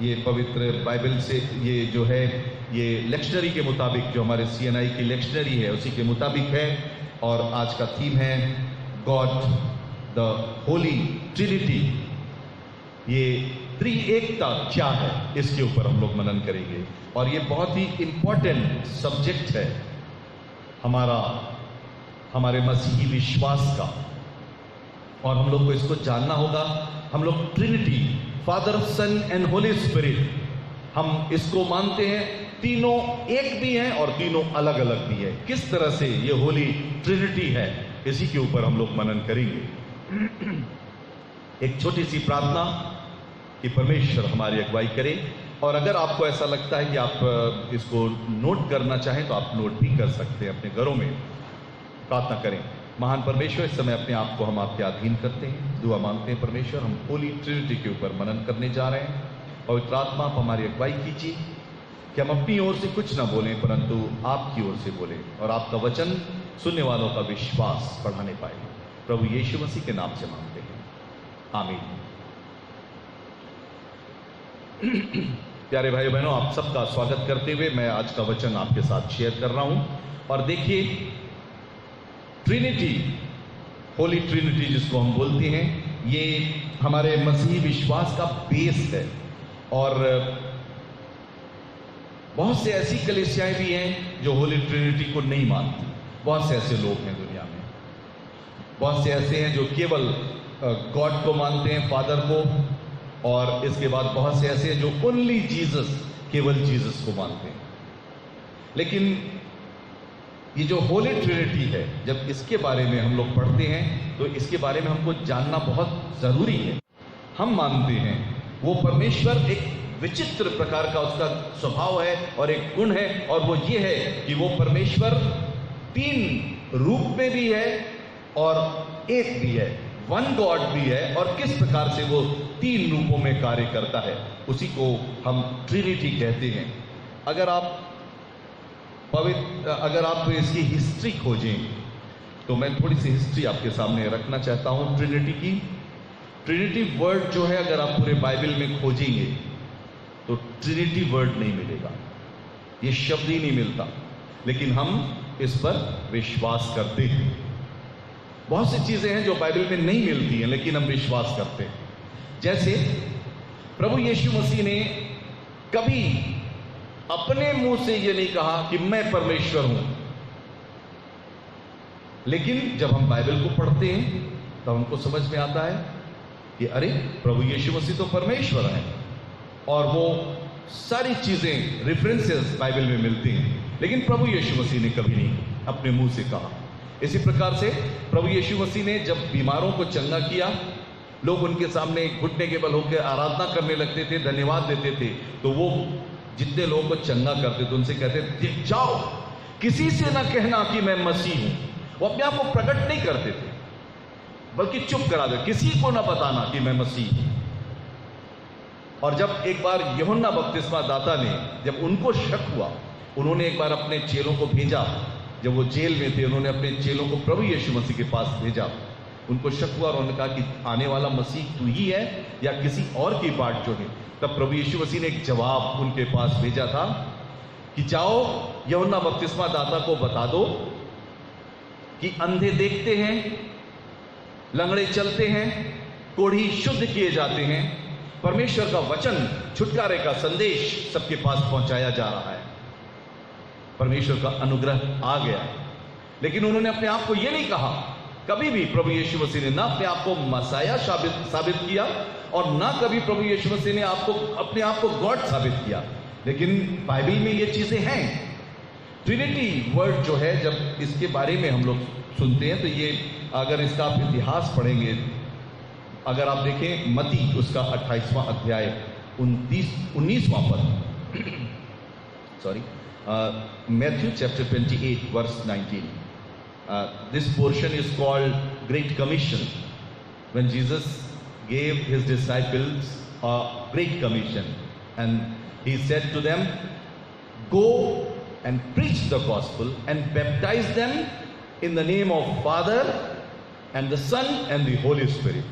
ये पवित्र बाइबल से, ये जो है ये लेक्शनरी के मुताबिक, जो हमारे CNI की लेक्शनरी है उसी के मुताबिक है। और आज का थीम है गॉड द होली ट्रिनिटी। ये त्रिएकता क्या है, इसके ऊपर हम लोग मनन करेंगे। और ये बहुत ही इंपॉर्टेंट सब्जेक्ट है हमारे मसीही विश्वास का, और हम लोग को इसको जानना होगा। हम लोग Trinity, Father, sun and Holi Spirit, हम इसको मानते हैं। तीनों एक भी हैं और तीनों अलग अलग भी है। किस तरह से ये होली ट्रिनिटी है, इसी के ऊपर हम लोग मनन करेंगे। एक छोटी सी प्रार्थना कि परमेश्वर हमारी अगुवाई करे। और अगर आपको ऐसा लगता है कि आप इसको नोट करना चाहें तो आप नोट भी कर सकते हैं अपने घरों में। प्रार्थना करें। महान परमेश्वर, इस समय अपने आप को हम आपके अधीन करते हैं, दुआ मांगते हैं। परमेश्वर, हम होली ट्रिनिटी के ऊपर मनन करने जा रहे हैं। पवित्र आत्मा, आप हमारी अगुवाई कीजिए कि हम अपनी ओर से कुछ ना बोलें, परंतु आपकी ओर से बोलें, और आपका वचन सुनने वालों का विश्वास बढ़ाने पाए। प्रभु यीशु मसीह के नाम से मांगते हैं, आमीन। प्यारे भाई बहनों, आप सबका स्वागत करते हुए मैं आज का वचन आपके साथ शेयर कर रहा हूं। और देखिए, ट्रिनिटी, होली ट्रिनिटी जिसको हम बोलते हैं, ये हमारे मसीही विश्वास का बेस है। और बहुत से ऐसी कलीसियाएं भी हैं जो होली ट्रिनिटी को नहीं मानती। बहुत से ऐसे लोग हैं दुनिया में, बहुत से ऐसे हैं जो केवल गॉड को मानते हैं, फादर को, और इसके बाद बहुत से ऐसे हैं जो ओनली जीसस, केवल जीसस को मानते हैं। लेकिन ये जो होली ट्रिनिटी है, जब इसके बारे में हम लोग पढ़ते हैं तो इसके बारे में हमको जानना बहुत जरूरी है। हम मानते हैं वो परमेश्वर एक विचित्र प्रकार का उसका स्वभाव है और एक गुण है, और वो ये है कि वो परमेश्वर तीन रूप में भी है और एक भी है, वन गॉड भी है। और किस प्रकार से वो तीन रूपों में कार्य करता है, उसी को हम ट्रिनिटी कहते हैं। अगर आप इसकी हिस्ट्री खोजें तो मैं थोड़ी सी हिस्ट्री आपके सामने रखना चाहता हूं ट्रिनिटी की। ट्रिनिटी वर्ड जो है, अगर आप पूरे बाइबल में खोजेंगे तो ट्रिनिटी वर्ड नहीं मिलेगा, ये शब्द ही नहीं मिलता। लेकिन हम इस पर विश्वास करते हैं। बहुत सी चीजें हैं जो बाइबल में नहीं मिलती हैं, लेकिन हम विश्वास करते हैं। जैसे प्रभु यीशु मसीह ने कभी अपने मुंह से यह नहीं कहा कि मैं परमेश्वर हूं, लेकिन जब हम बाइबल को पढ़ते हैं तब हमको समझ में आता है कि अरे, प्रभु यीशु मसीह तो परमेश्वर है, और वो सारी चीजें, रेफरेंसेस बाइबल में मिलती हैं, लेकिन प्रभु यीशु मसीह ने कभी नहीं अपने मुंह से कहा। इसी प्रकार से प्रभु यीशु मसीह ने जब बीमारों को चंगा किया, लोग उनके सामने घुटने के बल होकर आराधना करने लगते थे, धन्यवाद देते थे, तो वो जितने लोगों को चंगा करते थे उनसे कहते थे, जाओ, किसी से ना कहना कि मैं मसीह हूं। वो अपने आप को प्रकट नहीं करते थे, बल्कि चुप करा दे, किसी को ना बताना कि मैं मसीह हूं। और जब एक बार यूहन्ना बपतिस्मा दाता ने, जब उनको शक हुआ, उन्होंने एक बार अपने चेलों को भेजा, जब वो जेल में थे, उन्होंने अपने चेलों को प्रभु यीशु मसीह के पास भेजा। उनको शक हुआ और उन्होंने कहा कि आने वाला मसीह तू ही है या किसी और की बाट जो है। तब प्रभु यीशु मसीह ने एक जवाब उनके पास भेजा था कि जाओ, यूहन्ना बपतिस्मा दाता को बता दो कि अंधे देखते हैं, लंगड़े चलते हैं, कोढ़ी शुद्ध किए जाते हैं, परमेश्वर का वचन, छुटकारे का संदेश सबके पास पहुंचाया जा रहा है, परमेश्वर का अनुग्रह आ गया। लेकिन उन्होंने अपने आप को यह नहीं कहा, कभी भी प्रभु यीशु मसीह ने ना अपने आप को मसाया साबित किया, और ना कभी प्रभु यीशु मसीह ने अपने आप को गॉड साबित किया। लेकिन बाइबल में ये चीजें हैं। ट्रिनिटी वर्ड जो है, जब इसके बारे में हम लोग सुनते हैं तो ये, अगर इसका आप इतिहास पढ़ेंगे, अगर आप देखें मती उसका 28वां अध्याय 19वां पद, sorry, Matthew chapter 28 verse 19. This portion is called Great Commission, when Jesus gave his disciples a great commission, and he said to them, go and preach the gospel and baptize them in the name of Father and the Son and the Holy Spirit.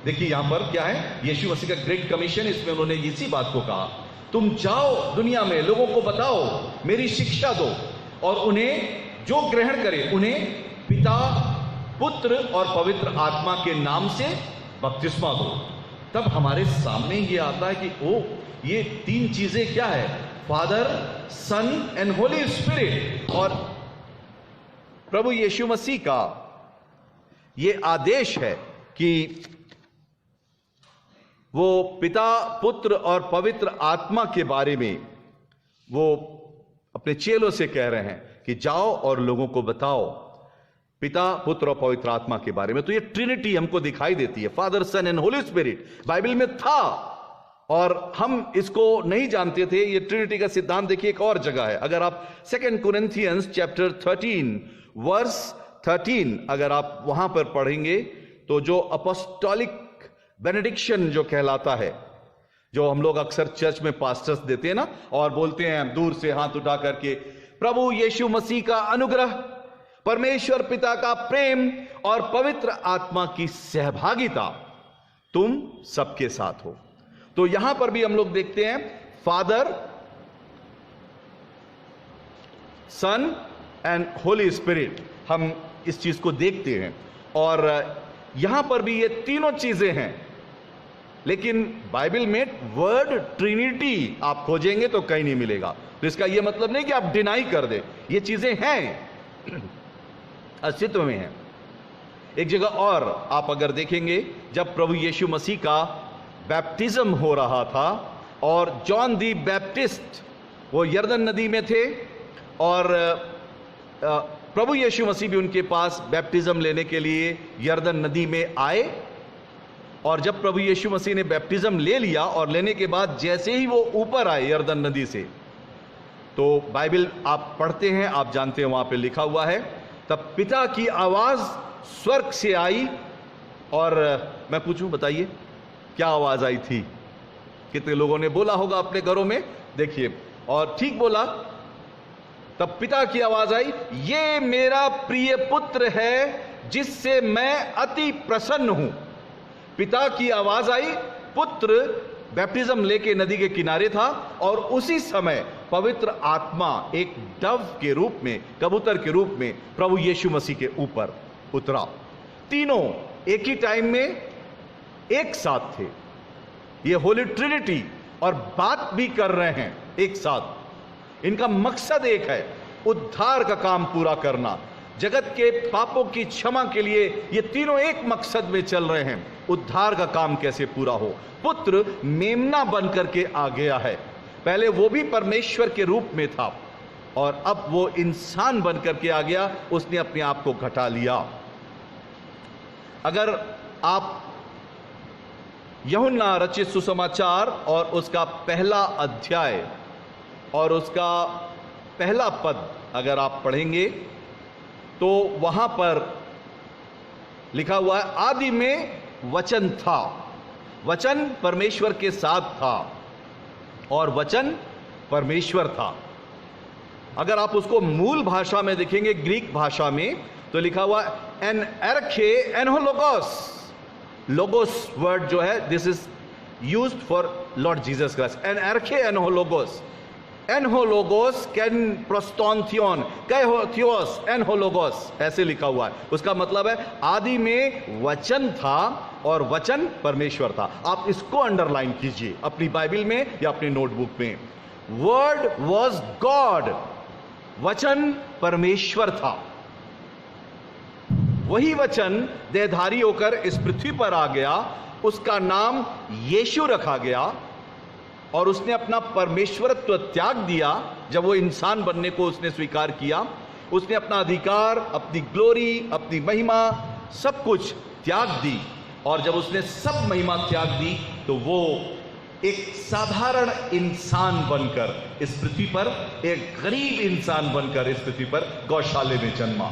देखिए यहां पर क्या है, यीशु मसीह का great commission, इसमें उन्होंने इसी बात को कहा, तुम जाओ दुनिया में, लोगों को बताओ, मेरी शिक्षा दो, और उन्हें जो ग्रहण करे उन्हें पिता, पुत्र और पवित्र आत्मा के नाम से बपतिस्मा दो। तब हमारे सामने ये आता है कि ओ, ये तीन चीजें क्या है? Father, sun and Holi Spirit. और प्रभु यीशु मसीह का ये आदेश है कि वो पिता, पुत्र और पवित्र आत्मा के बारे में वो अपने चेलों से कह रहे हैं कि जाओ और लोगों को बताओ पिता, पुत्र और पवित्र आत्मा के बारे में। तो ये ट्रिनिटी हमको दिखाई देती है, Father, sun and Holi Spirit Bible में था और हम इसको नहीं जानते थे। ये ट्रिनिटी का सिद्धांत देखिए एक और जगह है। अगर आप 2 कोरिन्थियंस चैप्टर 13 वर्स 13 अगर आप वहां पर पढ़ेंगे तो जो अपोस्टोलिक बेनेडिक्शन जो कहलाता है, जो हम लोग अक्सर चर्च में पास्टर्स देते हैं ना, और बोलते हैं दूर से हाथ उठा करके, प्रभु यीशु मसीह का अनुग्रह, परमेश्वर पिता का प्रेम और पवित्र आत्मा की सहभागिता तुम सबके साथ हो। तो यहां पर भी हम लोग देखते हैं Father, sun and Holi Spirit, हम इस चीज को देखते हैं। और यहां पर भी ये तीनों चीजें हैं, लेकिन बाइबल में वर्ड ट्रिनिटी आप खोजेंगे तो कहीं नहीं मिलेगा। तो इसका यह मतलब नहीं कि आप डिनाई कर दे, ये चीजें हैं, अस्तित्व में हैं। एक जगह और आप अगर देखेंगे, जब प्रभु यीशु मसीह का बैप्टिज्म हो रहा था और जॉन दी बैप्टिस्ट वो यरदन नदी में थे और प्रभु यीशु मसीह भी उनके पास बैप्टिज्म लेने के लिए यरदन नदी में आए। और जब प्रभु यीशु मसीह ने बैप्टिज्म ले लिया और लेने के बाद जैसे ही वो ऊपर आए यरदन नदी से, तो बाइबल आप पढ़ते हैं, आप जानते हैं, वहां पे लिखा हुआ है, तब पिता की आवाज स्वर्ग से आई। और मैं पूछूं, बताइए क्या आवाज आई थी? कितने लोगों ने बोला होगा अपने घरों में? देखिए, और ठीक बोला। तब पिता की आवाज आई, ये मेरा प्रिय पुत्र है जिससे मैं अति प्रसन्न हूं। पिता की आवाज आई, पुत्र बैप्टिज्म लेके नदी के किनारे था और उसी समय पवित्र आत्मा एक डव के रूप में, कबूतर के रूप में प्रभु यीशु मसीह के ऊपर उतरा। तीनों एक ही टाइम में एक साथ थे, ये होली ट्रिनिटी, और बात भी कर रहे हैं एक साथ। इनका मकसद एक है, उद्धार का काम पूरा करना, जगत के पापों की क्षमा के लिए ये तीनों एक मकसद में चल रहे हैं, उद्धार का काम कैसे पूरा हो। पुत्र मेमना बन करके आ गया है, पहले वो भी परमेश्वर के रूप में था और अब वो इंसान बन करके आ गया, उसने अपने आप को घटा लिया। अगर आप यूहन्ना रचित सुसमाचार और उसका पहला अध्याय और उसका पहला पद अगर आप पढ़ेंगे तो वहां पर लिखा हुआ है, आदि में वचन था, वचन परमेश्वर के साथ था और वचन परमेश्वर था। अगर आप उसको मूल भाषा में देखेंगे, ग्रीक भाषा में, तो लिखा हुआ एन एरखे एनहो लोगोस। लोगोस वर्ड जो है, this is used for Lord Jesus Christ. एन एरखे एनहो लोगोस, एनहो लोगोस कैन प्रोस्टोन्थियोन कैहोथियोस एनहो लोगोस, ऐसे लिखा हुआ है। उसका मतलब है आदि में वचन था और वचन परमेश्वर था। आप इसको अंडरलाइन कीजिए अपनी बाइबल में या अपनी नोटबुक में। वर्ड वॉज गॉड, वचन परमेश्वर था। वही वचन देहधारी होकर इस पृथ्वी पर आ गया, उसका नाम यीशु रखा गया और उसने अपना परमेश्वरत्व त्याग दिया। जब वो इंसान बनने को उसने स्वीकार किया, उसने अपना अधिकार, अपनी ग्लोरी, अपनी महिमा सब कुछ त्याग दी। और जब उसने सब महिमा त्याग दी तो वो एक साधारण इंसान बनकर इस पृथ्वी पर, एक गरीब इंसान बनकर इस पृथ्वी पर गौशाले में जन्मा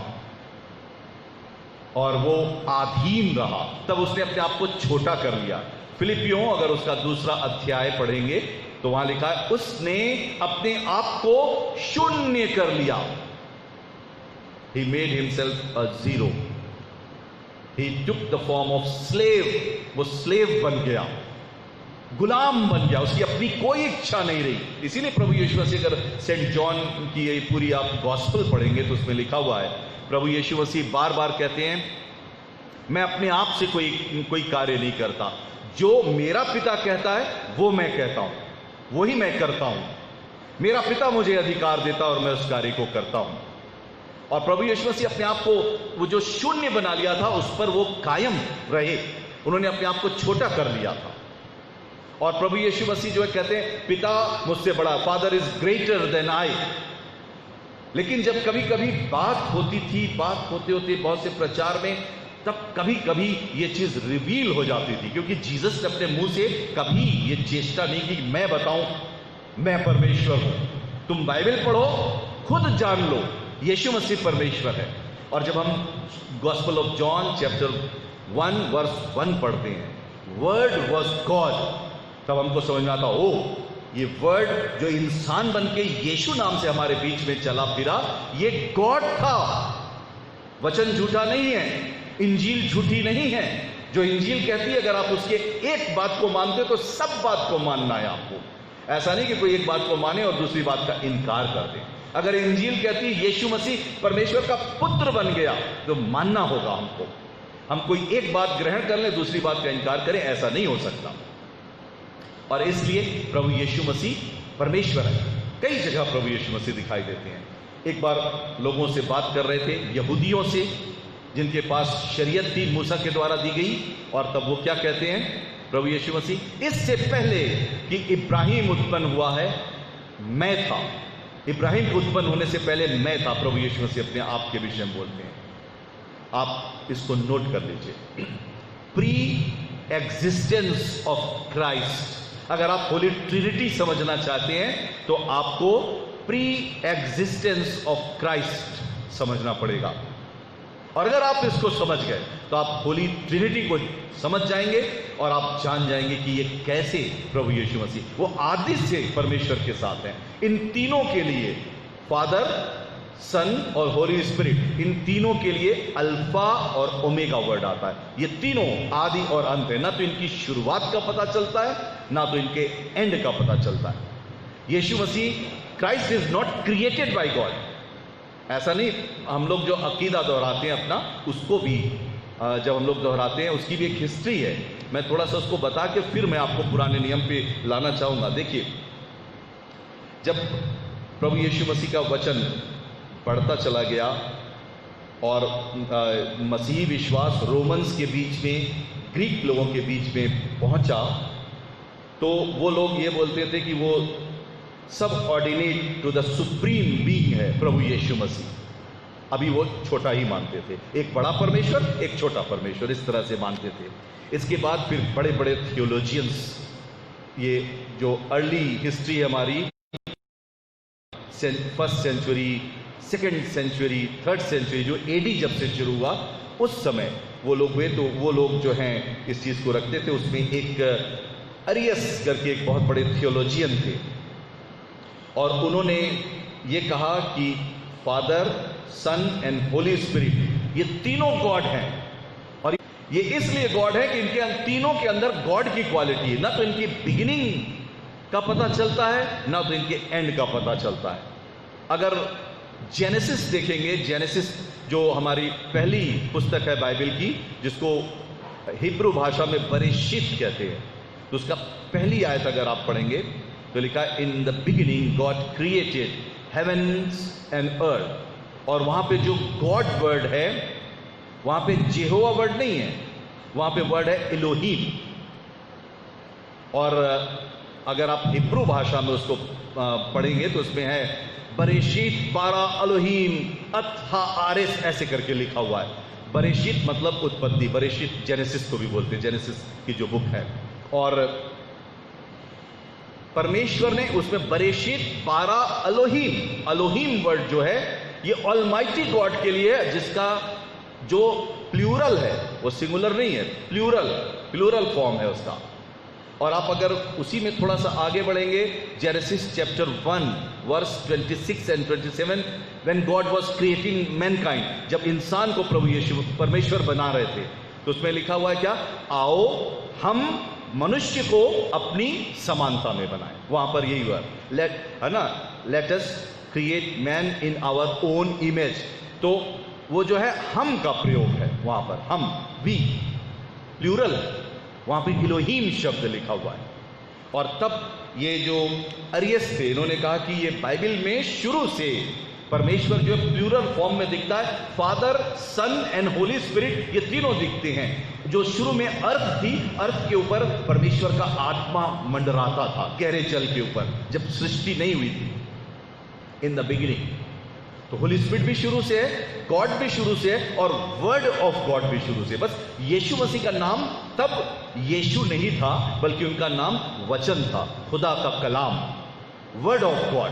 और वो आधीन रहा। तब उसने अपने आप को छोटा कर लिया। फिलिपियों अगर उसका दूसरा अध्याय पढ़ेंगे तो वहां लिखा है, उसने अपने आप को शून्य कर लिया। He made himself a zero. He took the form of slave. वो slave बन गया, गुलाम बन गया, उसकी अपनी कोई इच्छा नहीं रही। इसीलिए प्रभु यीशु मसीह, अगर सेंट जॉन की ये पूरी आप गॉस्पेल पढ़ेंगे तो उसमें लिखा हुआ है प्रभु यीशु मसीह बार बार कहते हैं, मैं अपने आप से कोई कार्य नहीं करता, जो मेरा पिता कहता है वो मैं कहता हूं, वही मैं करता हूं। मेरा पिता मुझे अधिकार देता और मैं उस कार्य को करता हूं। और प्रभु यीशु मसीह अपने आप को वो जो शून्य बना लिया था उस पर वो कायम रहे, उन्होंने अपने आप को छोटा कर लिया था। और प्रभु यीशु मसीह जो है कहते हैं, पिता मुझसे बड़ा, Father is greater than I. लेकिन जब कभी कभी बात होती थी, बात होते होते बहुत से प्रचार में, तब कभी कभी ये चीज रिवील हो जाती थी, क्योंकि जीसस ने अपने मुंह से कभी ये चेष्टा नहीं की मैं बताऊं मैं परमेश्वर हूं। तुम बाइबल पढ़ो, खुद जान लो यीशु मसीह परमेश्वर है। और जब हम Gospel of John chapter 1 verse 1 पढ़ते हैं, वर्ड वॉज गॉड, तब हमको समझ में आता, ओ ये वर्ड जो इंसान बन के यीशु नाम से हमारे बीच में चला फिरा, ये गॉड था। वचन झूठा नहीं है, इंजील झूठी नहीं है। जो इंजील कहती है, अगर आप उसके एक बात को मानते हो तो सब बात को मानना है आपको। ऐसा नहीं कि कोई एक बात को माने और दूसरी बात का इनकार कर दे। अगर इंजील कहती है यीशु मसीह परमेश्वर का पुत्र बन गया, तो मानना होगा हमको। हम कोई एक बात ग्रहण कर लें, दूसरी बात का इनकार करें, ऐसा नहीं हो सकता। और इसलिए प्रभु यीशु मसीह परमेश्वर है। कई जगह प्रभु यीशु मसीह दिखाई देते हैं। एक बार लोगों से बात कर रहे थे, यहूदियों से, जिनके पास शरीयत थी मूसा के द्वारा दी गई, और तब वो क्या कहते हैं प्रभु यीशु मसीह, इससे पहले कि इब्राहिम उत्पन्न हुआ है मैं था। इब्राहिम उत्पन्न होने से पहले मैं था, प्रभु यीशु मसीह अपने आप के विषय में बोलते हैं। आप इसको नोट कर लीजिए, प्री एग्जिस्टेंस ऑफ क्राइस्ट। अगर आप होली ट्रिनिटी समझना चाहते हैं तो आपको प्री एग्जिस्टेंस ऑफ क्राइस्ट समझना पड़ेगा। और अगर आप इसको समझ गए तो आप होली ट्रिनिटी को समझ जाएंगे और आप जान जाएंगे कि ये कैसे प्रभु यीशु मसीह वो आदि से परमेश्वर के साथ हैं। इन तीनों के लिए, फादर, सन और होली स्पिरिट, इन तीनों के लिए अल्फा और ओमेगा वर्ड आता है। ये तीनों आदि और अंत है। ना तो इनकी शुरुआत का पता चलता है, ना तो इनके एंड का पता चलता है। यीशु मसीह, Christ is not created by God. ऐसा नहीं, हम लोग जो अकीदा दोहराते हैं अपना, उसको भी जब हम लोग दोहराते हैं उसकी भी एक हिस्ट्री है। मैं थोड़ा सा उसको बता के फिर मैं आपको पुराने नियम पे लाना चाहूंगा। देखिए, जब प्रभु यीशु मसीह का वचन बढ़ता चला गया और मसीही विश्वास रोमन्स के बीच में, ग्रीक लोगों के बीच में पहुंचा, तो वो लोग ये बोलते थे कि वो सब ordinate to the supreme being है प्रभु यीशु मसीह। अभी वो छोटा ही मानते थे, एक बड़ा परमेश्वर, एक छोटा परमेश्वर, इस तरह से मानते थे। इसके बाद फिर बड़े बड़े थियोलॉजियंस, ये जो अर्ली हिस्ट्री है हमारी, first century, second century, third century, AD एडी जब से शुरू हुआ उस समय वो लोग हुए, तो वो लोग जो हैं इस चीज़ को रखते थे। उसमें एक अरियस करके एक बहुत बड़े थियोलॉजियन थे, और उन्होंने ये कहा कि Father, sun and Holi spirit ये तीनों गॉड हैं। और ये इसलिए गॉड है कि इनके तीनों के अंदर गॉड की क्वालिटी है। ना तो इनकी बिगिनिंग का पता चलता है, ना तो इनके एंड का पता चलता है। अगर जेनेसिस देखेंगे, जेनेसिस जो हमारी पहली पुस्तक है बाइबल की, जिसको हिब्रू भाषा में बरेशित कहते हैं, तो उसका पहली आयत अगर आप पढ़ेंगे तो लिखा है, in the beginning God created heaven's and earth. और वहां पे जो गॉड वर्ड है, वहां पे जेहोवा वर्ड नहीं है, वहां पे वर्ड है एलोहीम। और अगर आप हिब्रू भाषा में उसको पढ़ेंगे तो उसमें है बरेशित बारा एलोहीम अत हा आरिस, ऐसे करके लिखा हुआ है। बरेशित मतलब उत्पत्ति, बरेशित जेनेसिस को भी बोलते हैं, जेनेसिस की जो बुक है। और परमेश्वर ने उसमें बरेशित बारा एलोहीम, एलोहीम वर्ड जो है ये ऑलमाइटी गॉड के लिए है, जिसका जो प्लूरल है वो सिंगुलर नहीं है, प्लूरल फॉर्म है उसका। और आप अगर उसी में थोड़ा सा आगे बढ़ेंगे, Genesis chapter 1 verse 26 and 27, when God was creating mankind, जब इंसान को प्रभु यीशु परमेश्वर बना रहे थे, तो उसमें लिखा हुआ है क्या, आओ हम मनुष्य को अपनी समानता में बनाए। वहां पर यही हुआ, लेट, है ना, let us create man in our own image. तो वो जो है हम का प्रयोग है वहां पर, हम, वी, प्लूरल, वहां पर इलोहीम शब्द लिखा हुआ है। और तब ये जो अरियस थे, इन्होंने कहा कि ये बाइबल में शुरू से परमेश्वर जो प्लूरल फॉर्म में दिखता है, Father, sun and Holi spirit, ये तीनों दिखते हैं। जो शुरू में अर्थ थी, अर्थ के ऊपर परमेश्वर का आत्मा मंडराता था, गहरे जल के ऊपर, जब सृष्टि नहीं हुई थी, इन द बिगिनिंग। तो होली स्पिरिट भी शुरू से है, गॉड भी शुरू से है, और वर्ड ऑफ गॉड भी शुरू से। बस यीशु मसीह का नाम तब यीशु नहीं था, बल्कि उनका नाम वचन था, खुदा का कलाम, वर्ड ऑफ गॉड,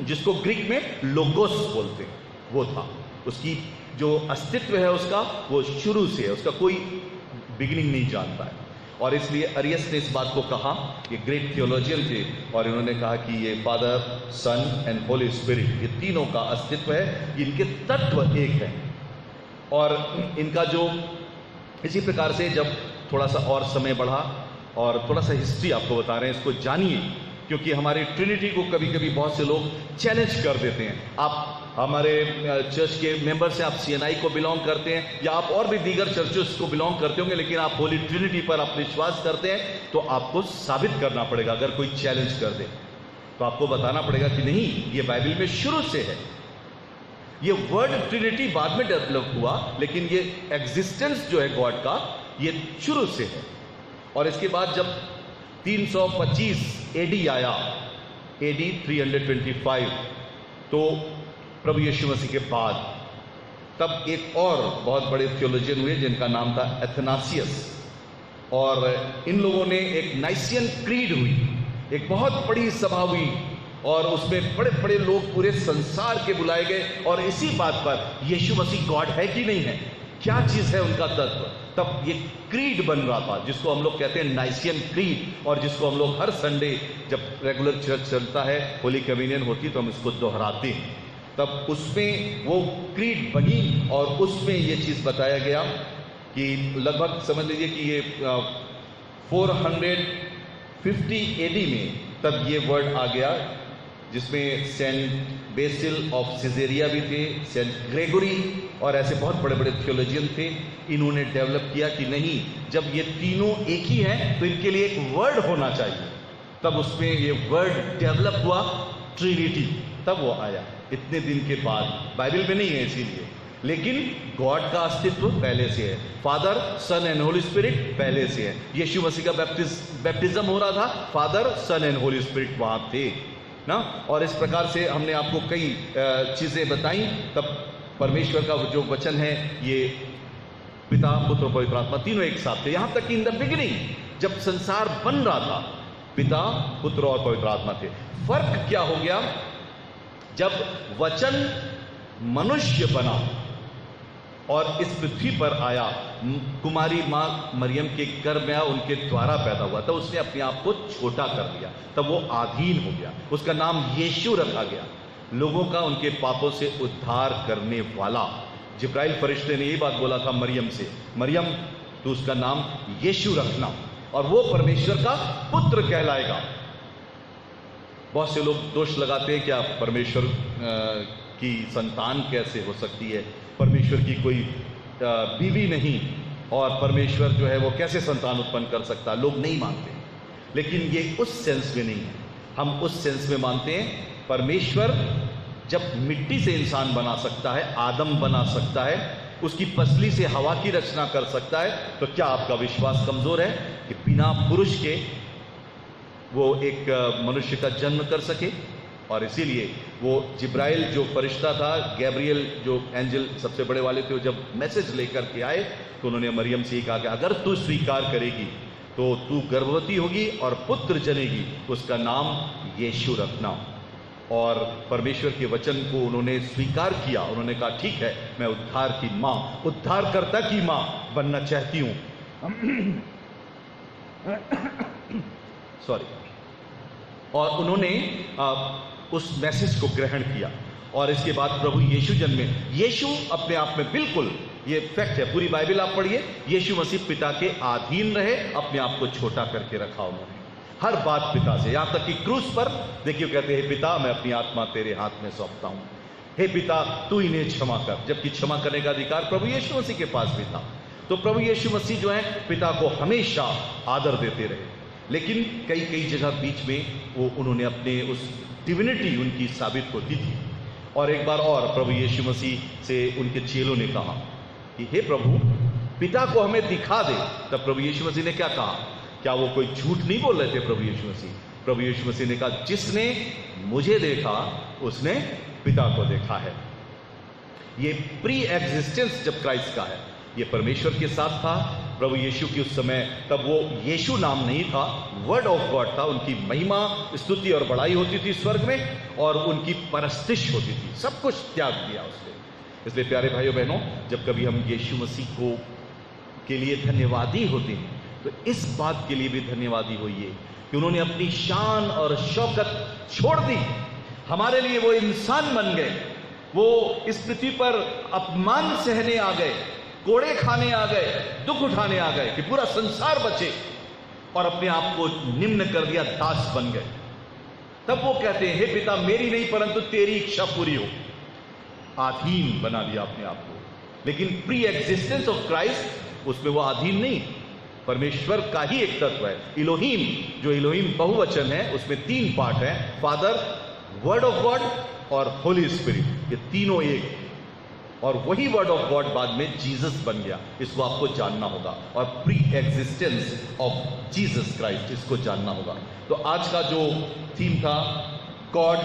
जिसको ग्रीक में लोगोस बोलते हैं, वो था। उसकी जो अस्तित्व है उसका, वो शुरू से है, उसका कोई बिगिनिंग नहीं जानता है। और इसलिए अरियस ने इस बात को कहा, ये ग्रेट थियोलॉजियन थे, और इन्होंने कहा कि ये Father, sun and Holi spirit, ये तीनों का अस्तित्व है, इनके तत्व एक है। और इनका जो, इसी प्रकार से जब थोड़ा सा और समय बढ़ा, और थोड़ा सा हिस्ट्री आपको बता रहे हैं, इसको जानिए, क्योंकि हमारी ट्रिनिटी को कभी कभी बहुत से लोग चैलेंज कर देते हैं। आप हमारे चर्च के मेंबर से, आप CNI को बिलोंग करते हैं, या आप और भी दीगर चर्चेस को बिलोंग करते होंगे, लेकिन आप होली ट्रिनिटी पर आप विश्वास करते हैं, तो आपको साबित करना पड़ेगा। अगर कोई चैलेंज कर दे तो आपको बताना पड़ेगा कि नहीं, ये बाइबल में शुरू से है। ये वर्ड ट्रिनिटी बाद में डेवलप हुआ, लेकिन ये एग्जिस्टेंस जो है गॉड का, ये शुरू से है। और इसके बाद जब 325 AD आया, AD 325, तो प्रभु यीशु मसीह के बाद, तब एक और बहुत बड़े थियोलॉजियन हुए जिनका नाम था एथनासियस, और इन लोगों ने एक नाइसियन क्रीड हुई, एक बहुत बड़ी सभा हुई, और उसमें बड़े बड़े लोग पूरे संसार के बुलाए गए, और इसी बात पर यीशु मसीह गॉड है कि नहीं है, क्या चीज है उनका तत्व, तब ये क्रीड बन रहा था, जिसको हम लोग कहते हैं नाइसियन क्रीड, और जिसको हम लोग हर संडे जब रेगुलर चर्च चलता है, होली कम्युनियन होती, तो हम इसको दोहराते हैं। तब उसमें वो क्रीड बनी, और उसमें ये चीज बताया गया कि लगभग समझ लीजिए कि ये 450 AD में तब ये वर्ड आ गया, जिसमें सेंट बेसिल ऑफ सिजेरिया भी थे, सेंट ग्रेगोरी, और ऐसे बहुत बड़े बड़े थियोलॉजियन थे। इन्होंने डेवलप किया कि नहीं, जब ये तीनों एक ही हैं, तो इनके लिए एक वर्ड होना चाहिए। तब उसमें ये वर्ड डेवलप हुआ, ट्रिनिटी, तब वो आया इतने दिन के बाद। बाइबल में नहीं है इसीलिए, लेकिन गॉड का अस्तित्व पहले से है, Father, sun and Holi Spirit पहले से है। यीशु मसीह का बैप्टिज्म हो रहा था, Father, sun and Holi Spirit वहां थे ना। और इस प्रकार से हमने आपको कई चीजें बताई। तब परमेश्वर का जो वचन है, ये पिता, पुत्र और पवित्र आत्मा तीनों एक साथ थे। यहां तक कि इन द बिगिनिंग, जब संसार बन रहा था, पिता, पुत्र और पवित्र आत्मा थे। फर्क क्या हो गया, जब वचन मनुष्य बना और इस पृथ्वी पर आया, कुमारी मां मरियम के गर्भ में आया, उनके द्वारा पैदा हुआ, तब उसने अपने आप को छोटा कर दिया, तब वो आधीन हो गया। उसका नाम यीशु रखा गया, लोगों का उनके पापों से उद्धार करने वाला। जिब्राइल फरिश्ते ने यही बात बोला था मरियम से, मरियम तू उसका नाम यीशु रखना, और वो परमेश्वर का पुत्र कहलाएगा। बहुत से लोग दोष लगाते हैं, क्या परमेश्वर की संतान कैसे हो सकती है, परमेश्वर की कोई बीवी नहीं, और परमेश्वर जो है वो कैसे संतान उत्पन्न कर सकता, लोग नहीं मानते। लेकिन ये उस सेंस में नहीं है, हम उस सेंस में मानते हैं, परमेश्वर जब मिट्टी से इंसान बना सकता है, आदम बना सकता है, उसकी पसली से हवा की रचना कर सकता है, तो क्या आपका विश्वास कमजोर है कि बिना पुरुष के वो एक मनुष्य का जन्म कर सके? और इसीलिए वो जिब्राइल जो फरिश्ता था, गैब्रियल जो एंजल सबसे बड़े वाले थे, वो जब मैसेज लेकर के आए, तो उन्होंने मरियम से ही कहा कि अगर तू स्वीकार करेगी तो तू गर्भवती होगी और पुत्र जनेगी, उसका नाम यीशु रखना। और परमेश्वर के वचन को उन्होंने स्वीकार किया, उन्होंने कहा ठीक है, मैं उद्धार की मां, उद्धारकर्ता की मां बनना चाहती हूं। सॉरी। और उन्होंने उस मैसेज को ग्रहण किया, और इसके बाद प्रभु यीशु जन्मे। यीशु अपने आप में बिल्कुल, ये फैक्ट है, पूरी बाइबल आप पढ़िए, यीशु मसीह पिता के अधीन रहे, अपने आप को छोटा करके रखा उन्होंने, हर बात पिता से, यहां तक कि क्रूस पर देखिए कहते हैं, पिता मैं अपनी आत्मा तेरे हाथ में सौंपता हूं। हे पिता तू इन्हें क्षमा कर, जबकि क्षमा करने का अधिकार प्रभु यीशु मसीह के पास भी था। तो प्रभु यीशु मसीह जो है पिता को हमेशा आदर देते रहे, लेकिन कई कई जगह बीच में वो उन्होंने अपने उस डिविनिटी उनकी साबित होती थी। और एक बार और प्रभु यीशु मसीह से उनके चेलों ने कहा कि हे प्रभु पिता को हमें दिखा दे। तब प्रभु यीशु मसीह ने क्या कहा? क्या वो कोई झूठ नहीं बोल रहे थे प्रभु यीशु मसीह? प्रभु यीशु मसीह ने कहा जिसने मुझे देखा उसने पिता को देखा है। ये प्री एग्जिस्टेंस जब क्राइस्ट का है, ये परमेश्वर के साथ था। प्रभु यीशु की उस समय तब वो यीशु नाम नहीं था, वर्ड ऑफ गॉड था। उनकी महिमा स्तुति और बड़ाई होती थी स्वर्ग में, और उनकी परस्तिश होती थी। सब कुछ त्याग दिया उसने। इसलिए प्यारे भाइयों बहनों, जब कभी हम यीशु मसीह को के लिए धन्यवादी होते हैं तो इस बात के लिए भी धन्यवादी होइए कि उन्होंने अपनी शान और शौकत छोड़ दी, हमारे लिए वो इंसान बन गए, वो इस पृथ्वी पर अपमान सहने आ गए, कोड़े खाने आ गए, दुख उठाने आ गए कि पूरा संसार बचे, और अपने आप को निम्न कर दिया, दास बन गए। तब वो कहते हैं हे पिता मेरी नहीं परंतु तेरी इच्छा पूरी हो। अधीन बना दिया अपने आप को। लेकिन प्री एग्जिस्टेंस ऑफ क्राइस्ट, उसमें वो अधीन नहीं, परमेश्वर का ही एक तत्व है। इलोहीम, जो इलोहीम बहुवचन है, उसमें 3 पार्ट है, फादर, वर्ड ऑफ गॉड और होली स्पिरिट। ये तीनों एक, और वही वर्ड ऑफ गॉड बाद में जीसस बन गया। इसको आपको जानना होगा। और pre existence of Jesus Christ, इसको जानना होगा। तो आज का जो थीम था गॉड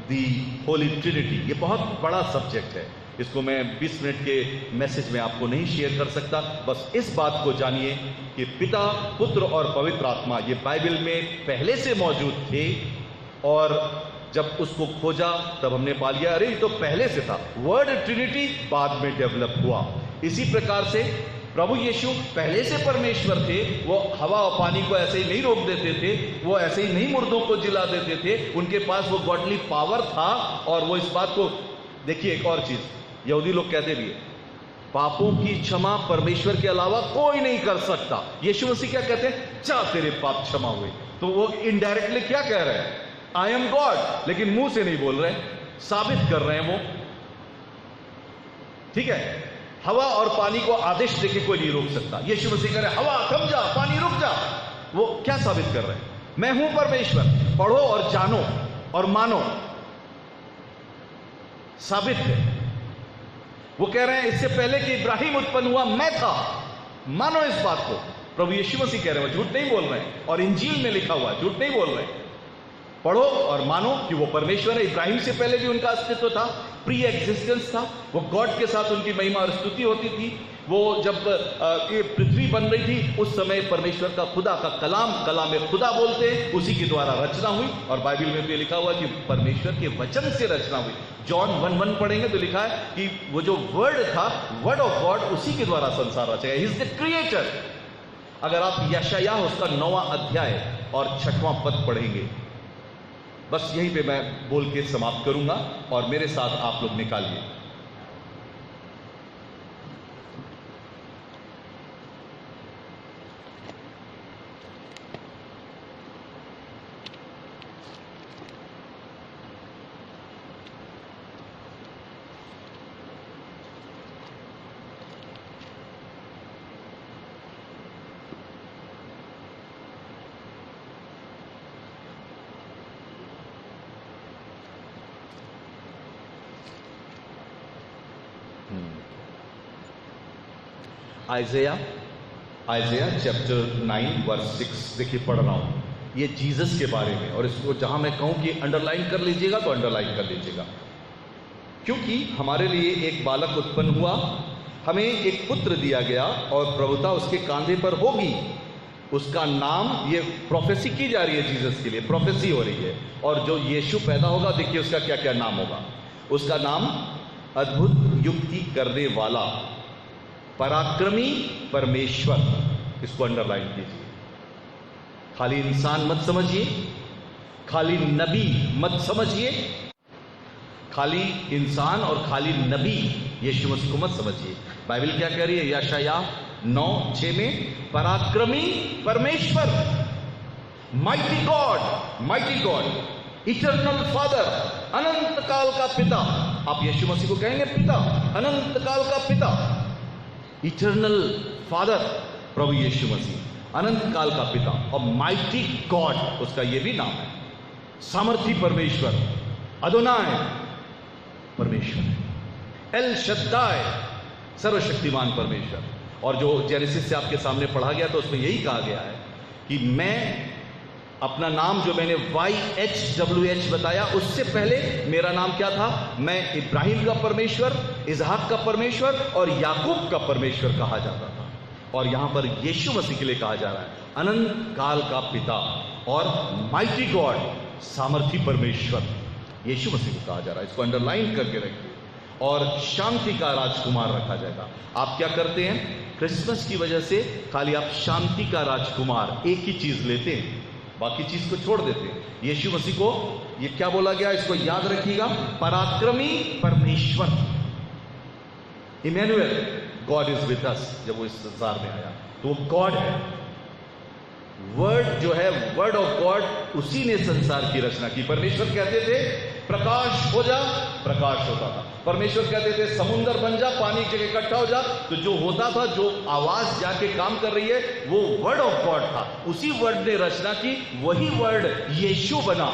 दी होली ट्रिनिटी, ये बहुत बड़ा सब्जेक्ट है। इसको मैं 20 मिनट के मैसेज में आपको नहीं शेयर कर सकता। बस इस बात को जानिए कि पिता, पुत्र और पवित्र आत्मा ये बाइबल में पहले से मौजूद थे, और जब उसको खोजा तब हमने पा लिया अरे ये तो पहले से था। वर्ड ट्रिनिटी बाद में डेवलप हुआ। इसी प्रकार से प्रभु यीशु पहले से परमेश्वर थे। वो हवा और पानी को ऐसे ही नहीं रोक देते थे, वो ऐसे ही नहीं मुर्दों को जिला देते थे। उनके पास वो गॉडली पावर था। और वो इस बात को देखिए, एक और चीज यहूदी लोग कहते भी है, पापों की क्षमा परमेश्वर के अलावा कोई नहीं कर सकता। यीशु मसीह क्या कहते हैं? जा तेरे पाप क्षमा हुए। तो वो इनडायरेक्टली क्या कह रहे हैं? आई एम गॉड, लेकिन मुंह से नहीं बोल रहे, साबित कर रहे हैं वो। ठीक है, हवा और पानी को आदेश देके कोई नहीं रोक सकता। यीशु मसीह कह रहे हवा थम जा, पानी रुक जा। वो क्या साबित कर रहे हैं? मैं हूं परमेश्वर, पढ़ो और जानो और मानो। साबित है। वो कह रहे हैं इससे पहले कि इब्राहिम उत्पन्न हुआ मैं था, मानो इस बात को। प्रभु यीशु मसीह कह रहे हैं, झूठ नहीं बोल रहे हैं। और इंजील में लिखा हुआ, झूठ नहीं बोल रहे हैं। पढ़ो और मानो कि वो परमेश्वर है। इब्राहिम से पहले भी उनका अस्तित्व था, प्री एग्जिस्टेंस था। वो गॉड के साथ उनकी महिमा और स्तुति होती थी। वो जब ये पृथ्वी बन रही थी उस समय परमेश्वर का खुदा का कलाम में खुदा बोलते, उसी के द्वारा रचना हुई। और बाइबल में तो ये लिखा हुआ कि परमेश्वर के वचन से रचना हुई। जॉन 1:1 पढ़ेंगे तो लिखा है कि वो जो वर्ड था, वर्ड ऑफ गॉड, उसी के द्वारा संसार रचा गया। He is the creator. अगर आप यशायाह उसका 9वां अध्याय और 6वां पद पढ़ेंगे, बस यहीं पे मैं बोल के समाप्त करूंगा और मेरे साथ आप लोग निकालिए। आइज़ाया चैप्टर 9 वर्स 6 देखिए, पढ़ रहा हूं। ये जीसस के बारे में, और इसको जहां मैं कहूं कि अंडरलाइन कर लीजिएगा तो अंडरलाइन कर लीजिएगा। क्योंकि हमारे लिए एक बालक उत्पन्न हुआ, हमें एक पुत्र दिया गया और प्रभुता उसके कांधे पर होगी। उसका नाम, ये प्रोफेसी की जा रही है जीसस के लिए, प्रोफेसी हो रही है। और जो यीशु पैदा होगा, देखिए उसका क्या क्या नाम होगा। उसका नाम अद्भुत युक्ति करने वाला, पराक्रमी परमेश्वर। इसको अंडरलाइन कीजिए। खाली इंसान मत समझिए, खाली नबी मत समझिए, खाली इंसान और खाली नबी यीशु मसीह को मत समझिए। बाइबल क्या कह रही है? यशायाह 9:6 में पराक्रमी परमेश्वर, माइटी गॉड, इटर्नल फादर, अनंत काल का पिता, आप यीशु मसीह को कहेंगे पिता, अनंत काल का पिता, इटर्नल फादर, प्रभु यीशु मसीह अनंत काल का पिता। और माइटी गॉड उसका यह भी नाम है, सामर्थी परमेश्वर, अदोनाय परमेश्वर, एल शद्दाय सर्वशक्तिमान परमेश्वर। और जो जेनेसिस से आपके सामने पढ़ा गया तो उसमें यही कहा गया है कि मैं अपना नाम जो मैंने YHWH बताया, उससे पहले मेरा नाम क्या था? मैं इब्राहिम का परमेश्वर, इसहाक का परमेश्वर और याकूब का परमेश्वर कहा जाता था। और यहां पर यीशु मसीह के लिए कहा जा रहा है अनंत काल का पिता और माइटी गॉड, सामर्थी परमेश्वर, यीशु मसीह को कहा जा रहा है। इसको अंडरलाइन करके रखिए। और शांति का राजकुमार रखा जाएगा। आप क्या करते हैं? क्रिसमस की वजह से खाली आप शांति का राजकुमार एक ही चीज लेते हैं, बाकी चीज को छोड़ देते हैं। यीशु मसीह को ये क्या बोला गया, इसको याद रखिएगा, पराक्रमी परमेश्वर, Emmanuel, God is with us. जब वो इस संसार में आया तो वो गॉड है। वर्ड जो है, वर्ड ऑफ गॉड, उसी ने संसार की रचना की। परमेश्वर कहते थे प्रकाश हो जा, प्रकाश होता था। परमेश्वर कहते थे समुद्र बन जा, पानी की जगह इकट्ठा हो जा, तो जो होता था, जो आवाज जाके काम कर रही है, वो वर्ड ऑफ गॉड था। उसी वर्ड ने रचना की, वही वर्ड यीशु बना।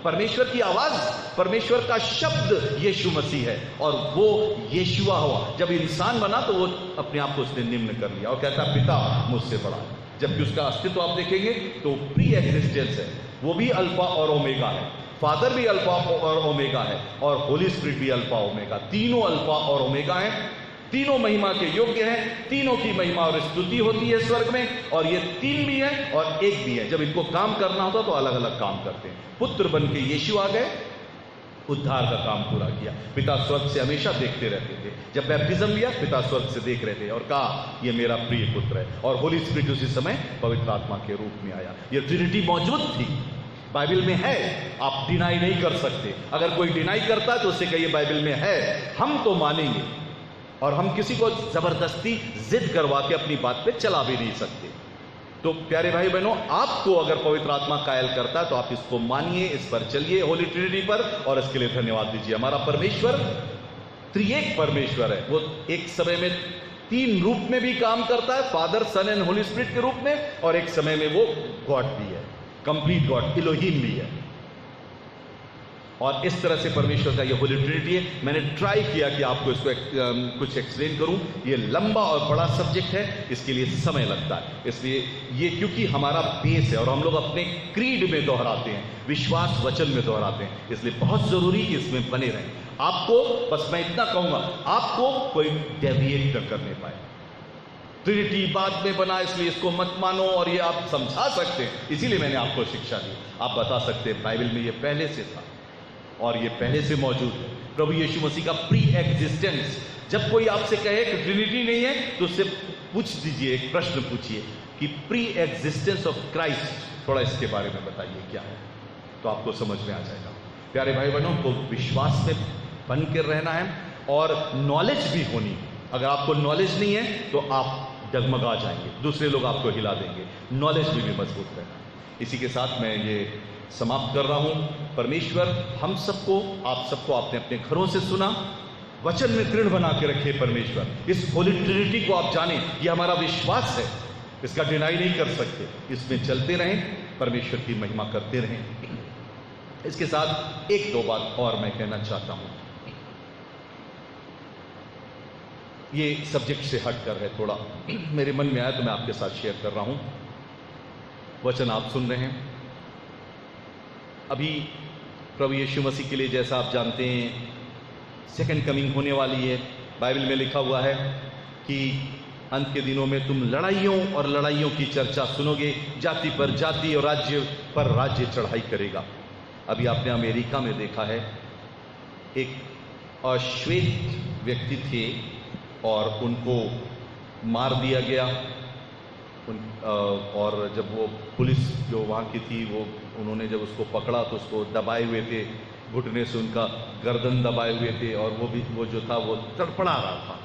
परमेश्वर की आवाज, परमेश्वर का शब्द यीशु मसीह है, और वो यीशुआ हुआ। जब इंसान बना तो वो अपने आप को उसने निम्न कर लिया और कहता पिता मुझसे बड़ा है। जबकि उसका अस्तित्व आप देखेंगे तो प्री एग्जिस्टेंस है, वो भी अल्फा और ओमेगा है। फादर भी अल्फा और ओमेगा है, और होली स्पिरिट भी अल्फा ओमेगा, तीनों अल्फा और ओमेगा हैं। तीनों महिमा के योग्य हैं, तीनों की महिमा और स्तुति होती है स्वर्ग में। और ये तीन भी है और एक भी है। जब इनको काम करना होता तो अलग अलग काम करते हैं। पुत्र बन के यीशु आ गए, उद्धार का काम पूरा किया। पिता स्वर्ग से हमेशा देखते रहते थे। जब बैप्टिज्म लिया, पिता स्वर्ग से देख रहे थे और कहा ये मेरा प्रिय पुत्र है। और होली स्पिरिट उसी समय पवित्र आत्मा के रूप में आया। ये ट्रिनिटी मौजूद थी, बाइबल में है, आप डिनाई नहीं कर सकते। अगर कोई डिनाई करता है तो उससे कहिए बाइबल में है, हम तो मानेंगे। और हम किसी को जबरदस्ती जिद करवा के अपनी बात पे चला भी नहीं सकते। तो प्यारे भाई बहनों, आपको अगर पवित्र आत्मा कायल करता है तो आप इसको मानिए, इस पर चलिए, होली ट्रिनिटी पर, और इसके लिए धन्यवाद दीजिए। हमारा परमेश्वर त्रिएक परमेश्वर है। वो एक समय में तीन रूप में भी काम करता है, Father, sun and Holi Spirit के रूप में, और एक समय में वो गॉड भी है, कंप्लीट गॉड, इलोहीम भी है। और इस तरह से परमेश्वर का ये होली ट्रिनिटी है। मैंने ट्राई किया कि आपको इसको कुछ एक्सप्लेन करूं। ये लंबा और बड़ा सब्जेक्ट है, इसके लिए समय लगता है। इसलिए ये क्योंकि हमारा बेस है और हम लोग अपने क्रीड में दोहराते हैं, विश्वास वचन में दोहराते हैं, इसलिए बहुत जरूरी कि इसमें बने रहें। आपको बस मैं इतना कहूंगा, आपको कोई डेविएट न करने पाए। ट्रिनिटी बाद में बना इसलिए इसको मत मानो, और ये आप समझा सकते हैं, इसीलिए मैंने आपको शिक्षा दी। आप बता सकते हैं बाइबल में ये पहले से था और ये पहले से मौजूद है। प्रभु यीशु मसीह का प्री एग्जिस्टेंस। जब कोई आपसे कहे कि ट्रिनिटी नहीं है तो उससे पूछ दीजिए, एक प्रश्न पूछिए कि प्री एग्जिस्टेंस ऑफ क्राइस्ट, थोड़ा इसके बारे में बताइए क्या है, तो आपको समझ में आ जाएगा। प्यारे भाई बहनों, तो विश्वास में बन कर रहना है और नॉलेज भी होनी है। अगर आपको नॉलेज नहीं है तो आप डगमगा जाएंगे, दूसरे लोग आपको हिला देंगे। नॉलेज में भी मजबूत रहना। इसी के साथ मैं ये समाप्त कर रहा हूं। परमेश्वर हम सबको, आप सबको आपने अपने घरों से सुना, वचन में दृढ़ बना के रखे। परमेश्वर इस होली ट्रिनिटी को आप जानें, ये हमारा विश्वास है, इसका डिनाई नहीं कर सकते। इसमें चलते रहें, परमेश्वर की महिमा करते रहें। इसके साथ एक दो बात और मैं कहना चाहता हूं। ये सब्जेक्ट से हटकर है, थोड़ा मेरे मन में आया तो मैं आपके साथ शेयर कर रहा हूं। वचन आप सुन रहे हैं। अभी प्रभु यीशु मसीह के लिए, जैसा आप जानते हैं, सेकंड कमिंग होने वाली है। बाइबल में लिखा हुआ है कि अंत के दिनों में तुम लड़ाइयों और लड़ाइयों की चर्चा सुनोगे, जाति पर जाति और राज्य पर राज्य चढ़ाई करेगा। अभी आपने अमेरिका में देखा है, एक अश्वेत व्यक्ति थे और उनको मार दिया गया। और जब वो पुलिस जो वहाँ की थी, उन्होंने जब उसको पकड़ा तो उसको दबाए हुए थे, घुटने से उनका गर्दन दबाए हुए थे, और वो जो था वो तड़पड़ा रहा था।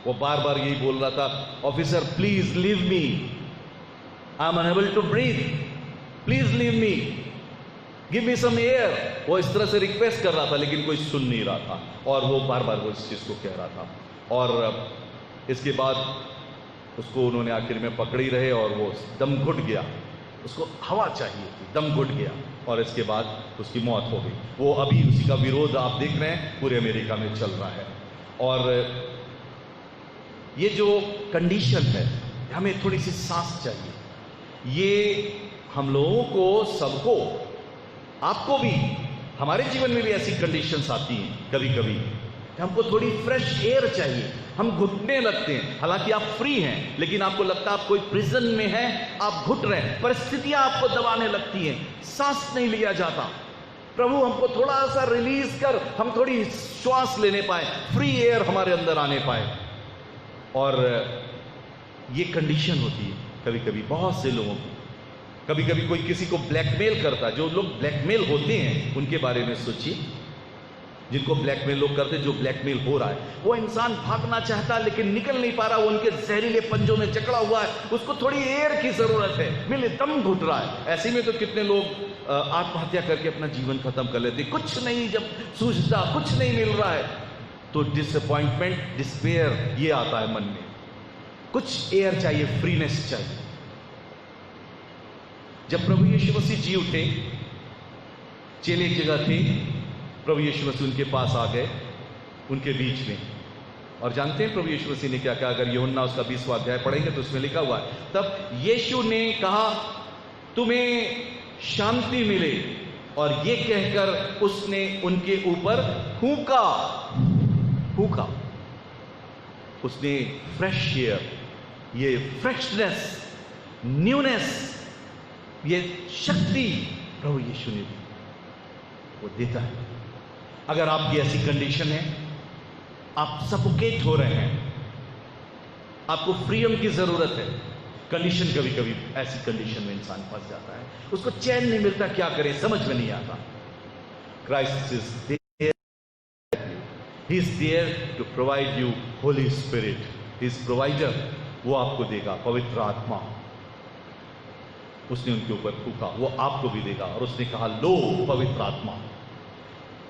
वो बार बार यही बोल रहा था, officer please leave me, I am unable to breathe, please leave me. Give me some air. वो इस तरह से रिक्वेस्ट कर रहा था, लेकिन कोई सुन नहीं रहा था, और वो बार बार वो इस चीज को कह रहा था। और इसके बाद उसको उन्होंने आखिर में पकड़ ही रहे, और वो दम घुट गया। उसको हवा चाहिए थी, दम घुट गया, और इसके बाद उसकी मौत हो गई। वो अभी उसी का विरोध आप देख रहे हैं पूरे अमेरिका में चल रहा है। और ये जो कंडीशन है, हमें थोड़ी सी सांस चाहिए। ये हम लोगों को, सबको, आपको भी, हमारे जीवन में भी ऐसी कंडीशंस आती हैं कभी कभी, हमको थोड़ी फ्रेश एयर चाहिए, हम घुटने लगते हैं। हालांकि आप फ्री हैं, लेकिन आपको लगता है आप कोई प्रिजन में हैं, आप घुट रहे हैं, परिस्थितियां आपको दबाने लगती हैं, सांस नहीं लिया जाता। प्रभु हमको थोड़ा सा रिलीज कर, हम थोड़ी श्वास लेने पाए, फ्री एयर हमारे अंदर आने पाए। और ये कंडीशन होती है कभी कभी बहुत से लोगों की। कभी कभी कोई किसी को ब्लैकमेल करता है। जो लोग ब्लैकमेल होते हैं उनके बारे में सोचिए, जिनको ब्लैकमेल लोग करते, जो ब्लैकमेल हो रहा है, वो इंसान भागना चाहता है लेकिन निकल नहीं पा रहा, वो उनके जहरीले पंजों में जकड़ा हुआ है, उसको थोड़ी एयर की जरूरत है, मिले दम घुट रहा है। ऐसे में तो कितने लोग आत्महत्या करके अपना जीवन खत्म कर लेते। कुछ नहीं जब सूझता, कुछ नहीं मिल रहा है, तो डिसअपॉइंटमेंट, डिस्पेयर ये आता है मन में। कुछ एयर चाहिए, फ्रीनेस चाहिए। जब प्रभु यीशु मसीह जी उठे, चेले एक जगह थे, प्रभु यीशु मसीह उनके पास आ गए, उनके बीच में। और जानते हैं प्रभु यीशु मसीह ने क्या कहा? अगर यूहन्ना उसका 20वां अध्याय पढ़ेंगे तो उसमें लिखा हुआ है, तब यीशु ने कहा तुम्हें शांति मिले, और ये कहकर उसने उनके ऊपर फूंका। फूंका, उसने फ्रेश एयर, ये फ्रेशनेस, न्यूनेस, ये शक्ति प्रभु यीशु ने दी, वो देता है। अगर आपकी ऐसी कंडीशन है, आप सफोकेट हो रहे हैं, आपको फ्रीडम की जरूरत है। कंडीशन, कभी कभी ऐसी कंडीशन में इंसान फंस जाता है, उसको चैन नहीं मिलता, क्या करे समझ में नहीं आता। Christ is there, he is there to provide you holy spirit, he is provider. वो आपको देगा पवित्र आत्मा। उसने उनके ऊपर फूंका, वो आपको भी देगा। और उसने कहा लो पवित्र आत्मा।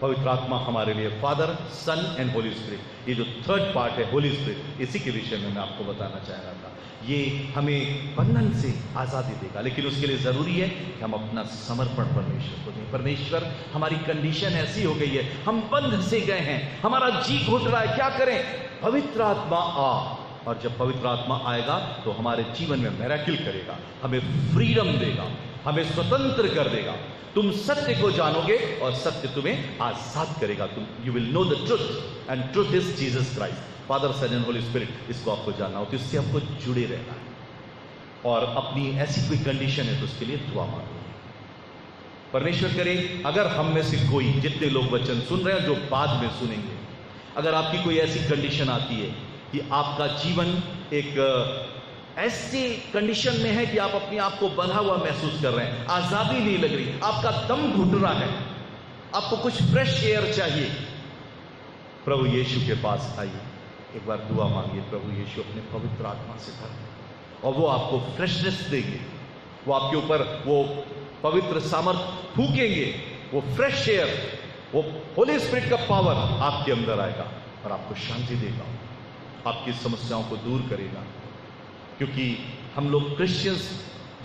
पवित्र आत्मा हमारे लिए father, sun and Holi spirit. ये जो थर्ड पार्ट है होली स्पिरिट, इसी के विषय में मैं आपको बताना चाह रहा था। ये हमें बंधन से आजादी देगा, लेकिन उसके लिए जरूरी है कि हम अपना समर्पण परमेश्वर को दें। परमेश्वर, हमारी कंडीशन ऐसी हो गई है, हम बंध से गए हैं, हमारा जी घुट रहा है, क्या करें? पवित्र आत्मा आ, और जब पवित्र आत्मा आएगा तो हमारे जीवन में मिरेकल करेगा, हमें फ्रीडम देगा, हमें स्वतंत्र कर देगा। तुम सत्य को जानोगे और सत्य तुम्हें आजाद करेगा। तुम you will know the truth, and truth is Jesus Christ. Father, sun and Holi spirit, इसको आपको जानना हो तो इससे आपको जुड़े रहना है। और अपनी ऐसी कोई कंडीशन है तो उसके लिए दुआ मांगो। परमेश्वर करे, अगर हम में से कोई, जितने लोग वचन सुन रहे हैं, जो बाद में सुनेंगे, अगर आपकी कोई ऐसी कंडीशन आती है कि आपका जीवन एक ऐसी कंडीशन में है कि आप अपने आप को बंधा हुआ महसूस कर रहे हैं, आजादी नहीं लग रही, आपका दम घुट रहा है, आपको कुछ फ्रेश एयर चाहिए, प्रभु यीशु के पास आइए, एक बार दुआ मांगिए, प्रभु यीशु अपने पवित्र आत्मा से भर, और वो आपको फ्रेशनेस देंगे, वो आपके ऊपर वो पवित्र सामर्थ फूकेंगे, वो फ्रेश एयर, वो होली स्पिरिट का पावर आपके अंदर आएगा और आपको शांति देगा, आपकी समस्याओं को दूर करेगा। क्योंकि हम लोग क्रिश्चियंस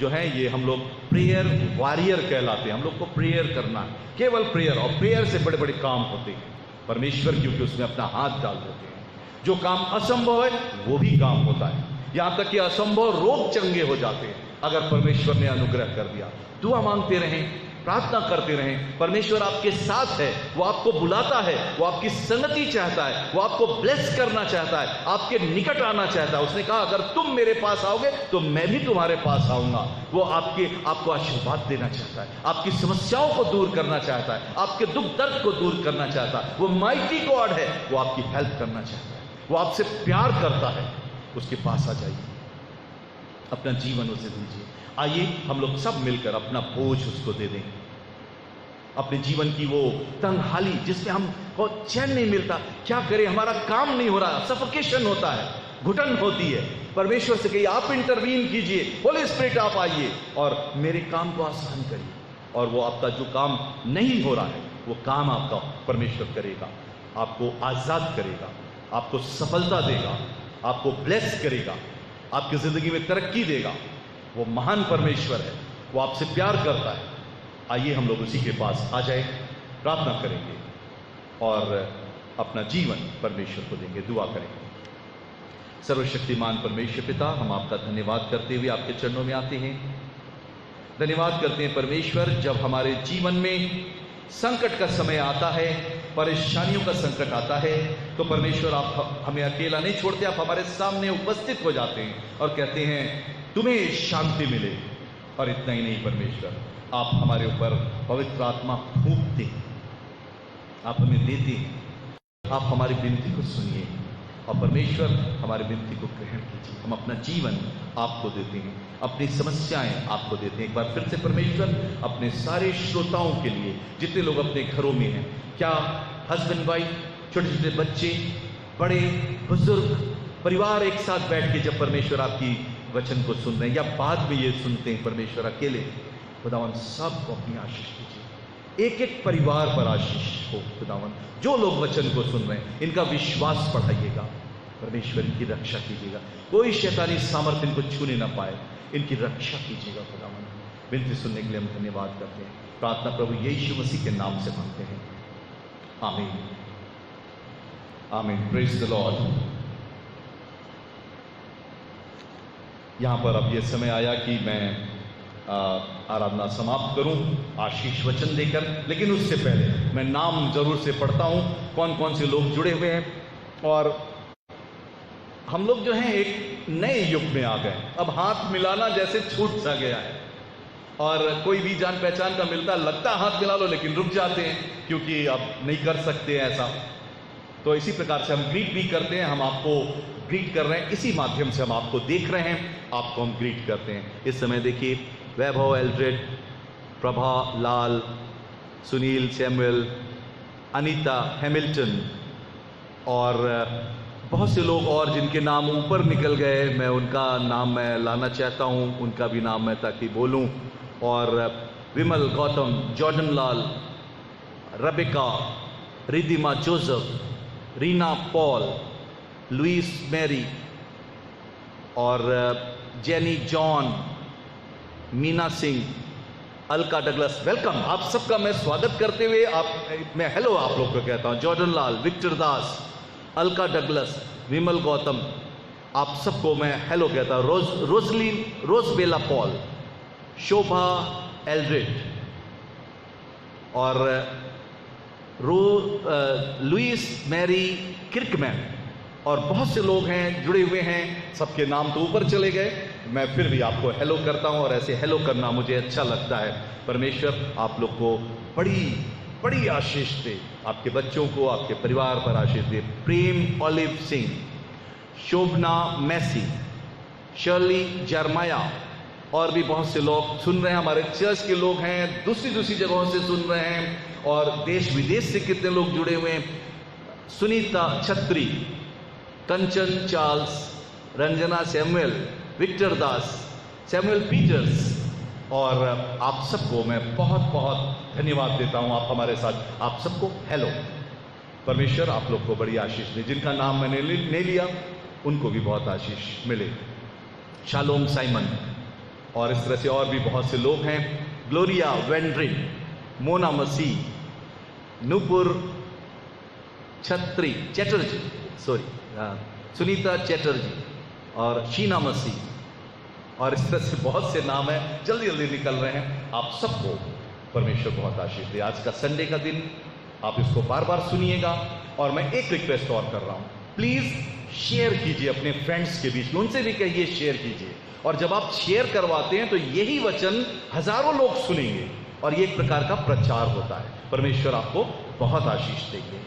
जो हैं, ये हम लोग प्रेयर वॉरियर कहलाते हैं। हम लोग को प्रेयर करना, केवल प्रेयर, और प्रेयर से बड़े बड़े काम होते हैं। परमेश्वर क्योंकि उसमें अपना हाथ डाल देते हैं। जो काम असंभव है वो भी काम होता है, यहां तक कि असंभव रोग चंगे हो जाते हैं अगर परमेश्वर ने अनुग्रह कर दिया। दुआ मांगते रहें, प्रार्थना करते रहें। परमेश्वर आपके साथ है, वो आपको बुलाता है, वो आपकी संगति चाहता है, वो आपको ब्लेस करना चाहता है, आपके निकट आना चाहता है। उसने कहा अगर तुम मेरे पास आओगे तो मैं भी तुम्हारे पास आऊंगा। वो आपको आशीर्वाद देना चाहता है, आपकी समस्याओं को दूर करना चाहता है, आपके दुख दर्द को दूर करना चाहता है। वो माइटी गॉड है, वो आपकी हेल्प करना चाहता है, वो आपसे प्यार करता है। उसके पास आ जाइए, अपना जीवन उसे दीजिए। आइए हम लोग सब मिलकर अपना बोझ उसको दे दें, अपने जीवन की वो तंगहाली जिसमें हमको चैन नहीं मिलता, क्या करें, हमारा काम नहीं हो रहा, सफोकेशन होता है, घुटन होती है। परमेश्वर से कहिए आप इंटरवीन कीजिए, होली स्पिरिट आप आइए और मेरे काम को आसान करिए। और वो आपका जो काम नहीं हो रहा है वो काम आपका परमेश्वर करेगा, आपको आजाद करेगा, आपको सफलता देगा, आपको ब्लेस करेगा, आपकी जिंदगी में तरक्की देगा। वो महान परमेश्वर है, वो आपसे प्यार करता है। आइए हम लोग उसी के पास आ जाए, प्रार्थना करेंगे और अपना जीवन परमेश्वर को देंगे, दुआ करेंगे। सर्वशक्तिमान परमेश्वर पिता, हम आपका धन्यवाद करते हुए आपके चरणों में आते हैं। धन्यवाद करते हैं परमेश्वर, जब हमारे जीवन में संकट का समय आता है, परेशानियों का संकट आता है, तो परमेश्वर आप हमें अकेला नहीं छोड़ते, आप हमारे सामने उपस्थित हो जाते हैं और कहते हैं तुम्हें शांति मिले। और इतना ही नहीं परमेश्वर, आप हमारे ऊपर पवित्र आत्मा फूंकते हैं, आप हमें देते हैं, आप हमारी विनती को सुनिए और परमेश्वर हमारी विनती को ग्रहण कीजिए। हम अपना जीवन आपको देते हैं, अपनी समस्याएं आपको देते हैं। एक बार फिर से परमेश्वर, अपने सारे श्रोताओं के लिए, जितने लोग अपने घरों में हैं, क्या हस्बैंड वाइफ, छोटे छोटे बच्चे, बड़े बुजुर्ग, परिवार एक साथ बैठ के जब परमेश्वर आपकी वचन को सुन रहे हैं या बाद में ये सुनते हैं परमेश्वर अकेले, खुदावन सबको अपनी आशीष दीजिए। एक एक परिवार पर आशीष हो खुदावन। जो लोग वचन को सुन रहे हैं इनका विश्वास बढ़ाइएगा परमेश्वर, इनकी रक्षा कीजिएगा, कोई शैतानी सामर्थ्य इनको छूने ना पाए, इनकी रक्षा कीजिएगा खुदावन। विनती सुनने के लिए हम धन्यवाद करते हैं। प्रार्थना प्रभु यीशु मसीह के नाम से मांगते हैं, आमीन आमीन। Praise the Lord. यहाँ पर अब यह समय आया कि मैं आराधना समाप्त करूं आशीष वचन देकर, लेकिन उससे पहले मैं नाम जरूर से पढ़ता हूं, कौन कौन से लोग जुड़े हुए हैं। और हम लोग जो हैं एक नए युग में आ गए। अब हाथ मिलाना जैसे छूट सा गया है, और कोई भी जान पहचान का मिलता लगता हाथ मिला लो, लेकिन रुक जाते हैं क्योंकि अब नहीं कर सकते ऐसा। तो इसी प्रकार से हम ग्रीट भी करते हैं, हम आपको ग्रीट कर रहे हैं, इसी माध्यम से हम आपको देख रहे हैं, आपको हम ग्रीट करते हैं। इस समय देखिए वैभव एल्ड्रेड, प्रभा लाल, सुनील सैमुअल, अनीता हैमिल्टन और बहुत से लोग और जिनके नाम ऊपर निकल गए, मैं उनका नाम मैं लाना चाहता हूं, उनका भी नाम मैं ताकि बोलूं। और Vimal Gautam, Jordan Lal, Rebecca, Ridima Joseph, Reena Paul, Louis Mary और Jenny John, Meena Singh, Alka Douglas. Welcome, आप सबका मैं स्वागत करते हुए मैं हेलो आप लोग को कहता हूं। जॉर्डन लाल, विक्टर दास, अलका डगलस, विमल गौतम, आप सबको मैं हेलो कहता हूं। रोजलीन, रोजबेला पॉल, शोभा एल्ड्रेड और लुइस मैरी किर्कमैन, और बहुत से लोग हैं जुड़े हुए हैं। सबके नाम तो ऊपर चले गए, मैं फिर भी आपको हेलो करता हूं, और ऐसे हेलो करना मुझे अच्छा लगता है। परमेश्वर आप लोग को बड़ी बड़ी आशीष दे, आपके बच्चों को, आपके परिवार पर आशीष दे। प्रेम ऑलिव सिंह, शोभना मैसी, शर्ली जरमाया, और भी बहुत से लोग सुन रहे हैं, हमारे चर्च के लोग हैं, दूसरी दूसरी जगहों से सुन रहे हैं, और देश विदेश से कितने लोग जुड़े हुए हैं। सुनीता छत्री, कंचन चार्ल्स, रंजना सैमुअल, विक्टर दास, सैमुअल पीटर्स, और आप सबको मैं बहुत बहुत धन्यवाद देता हूं। आप हमारे साथ, आप सबको हेलो। परमेश्वर आप लोग को बड़ी आशीष दे। जिनका नाम मैंने नहीं लिया उनको भी बहुत आशीष मिले। शालोम साइमन, और इस तरह से और भी बहुत से लोग हैं। ग्लोरिया वेंड्रिन, मोना मसीह, नूपुर चैटर्जी, सुनीता चैटर्जी और शीना मसीह, और इस तरह से बहुत से नाम हैं, जल्दी जल्दी निकल रहे हैं। आप सबको परमेश्वर बहुत आशीष दे। आज का संडे का दिन, आप इसको बार बार सुनिएगा। और मैं एक रिक्वेस्ट और कर रहा हूं, प्लीज शेयर कीजिए अपने फ्रेंड्स के बीच में, उनसे भी कहिए शेयर कीजिए। और जब आप शेयर करवाते हैं तो यही वचन हजारों लोग सुनेंगे, और ये एक प्रकार का प्रचार होता है। परमेश्वर आपको बहुत आशीष देंगे।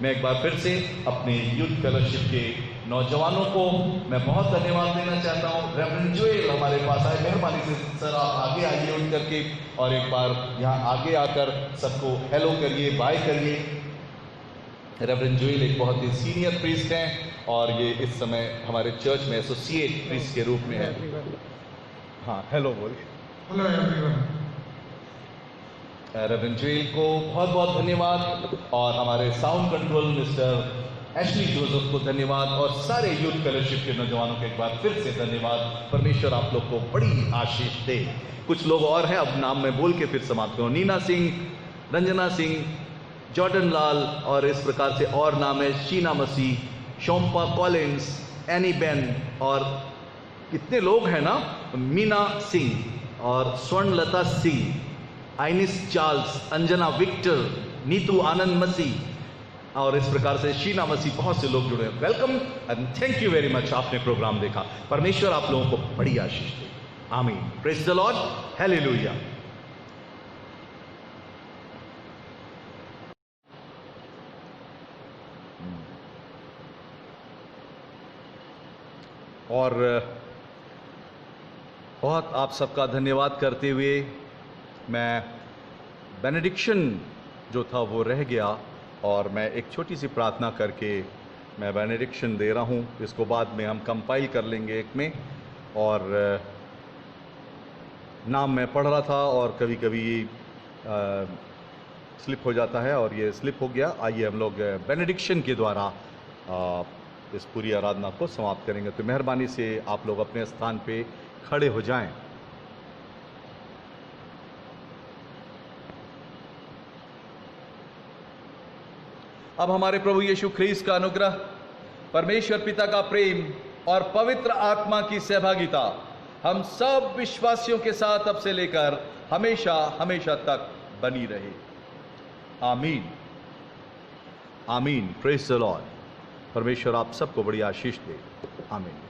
मैं एक बार फिर से अपने यूथ फेलोशिप के नौजवानों को मैं बहुत धन्यवाद देना चाहता हूँ। रेवरेंड जोएल हमारे पास आए, मेहरबानी से सर आप आगे आइए उठ करके, और एक बार यहाँ आगे आकर सबको हेलो करिए, बाय करिए। रेवरेंड जोएल एक बहुत ही सीनियर प्रीस्ट हैं, और ये इस समय हमारे चर्च में एसोसिएट प्रीस्ट के रूप में है। हाँ, हेलो बोलिए। Hello everyone. रेवरेंड जोएल को बहुत बहुत धन्यवाद, और हमारे sound control mister Ashley Joseph को धन्यवाद, और सारे यूथ फेलोशिप के नौजवानों को एक बार फिर से धन्यवाद। परमेश्वर आप लोग को बड़ी आशीष दे। कुछ लोग और हैं, अब नाम मैं बोल के फिर समाप्त करूँ। नीना सिंह, रंजना सिंह, जॉर्डन लाल, और इस प्रकार से और नाम है शीना मसीह, शोम्पा कॉलिंस, एनी बेन, और कितने लोग हैं ना, मीना सिंह और स्वर्णलता सिंह, आइनिस चार्ल्स, अंजना विक्टर, नीतू आनंद मसीह, और इस प्रकार से शीना मसीह, बहुत से लोग जुड़े हैं। Welcome and thank you very much. आपने प्रोग्राम देखा। परमेश्वर आप लोगों को बड़ी आशीष दे। आमीन। Praise the Lord. हालेलुया। और बहुत आप सबका धन्यवाद करते हुए मैं बेनेडिक्शन जो था वो रह गया, और मैं एक छोटी सी प्रार्थना करके मैं बेनेडिक्शन दे रहा हूँ। इसको बाद में हम कंपाइल कर लेंगे एक में। और नाम मैं पढ़ रहा था और कभी कभी स्लिप हो जाता है, और ये स्लिप हो गया। आइए हम लोग बेनेडिक्शन के द्वारा इस पूरी आराधना को समाप्त करेंगे। तो मेहरबानी से आप लोग अपने स्थान पे खड़े हो जाएं। अब हमारे प्रभु यीशु ख्रीस्त का अनुग्रह, परमेश्वर पिता का प्रेम और पवित्र आत्मा की सहभागिता हम सब विश्वासियों के साथ अब से लेकर हमेशा हमेशा तक बनी रहे। आमीन। आमीन। Praise the Lord. परमेश्वर आप सबको बड़ी आशीष दे। आमीन।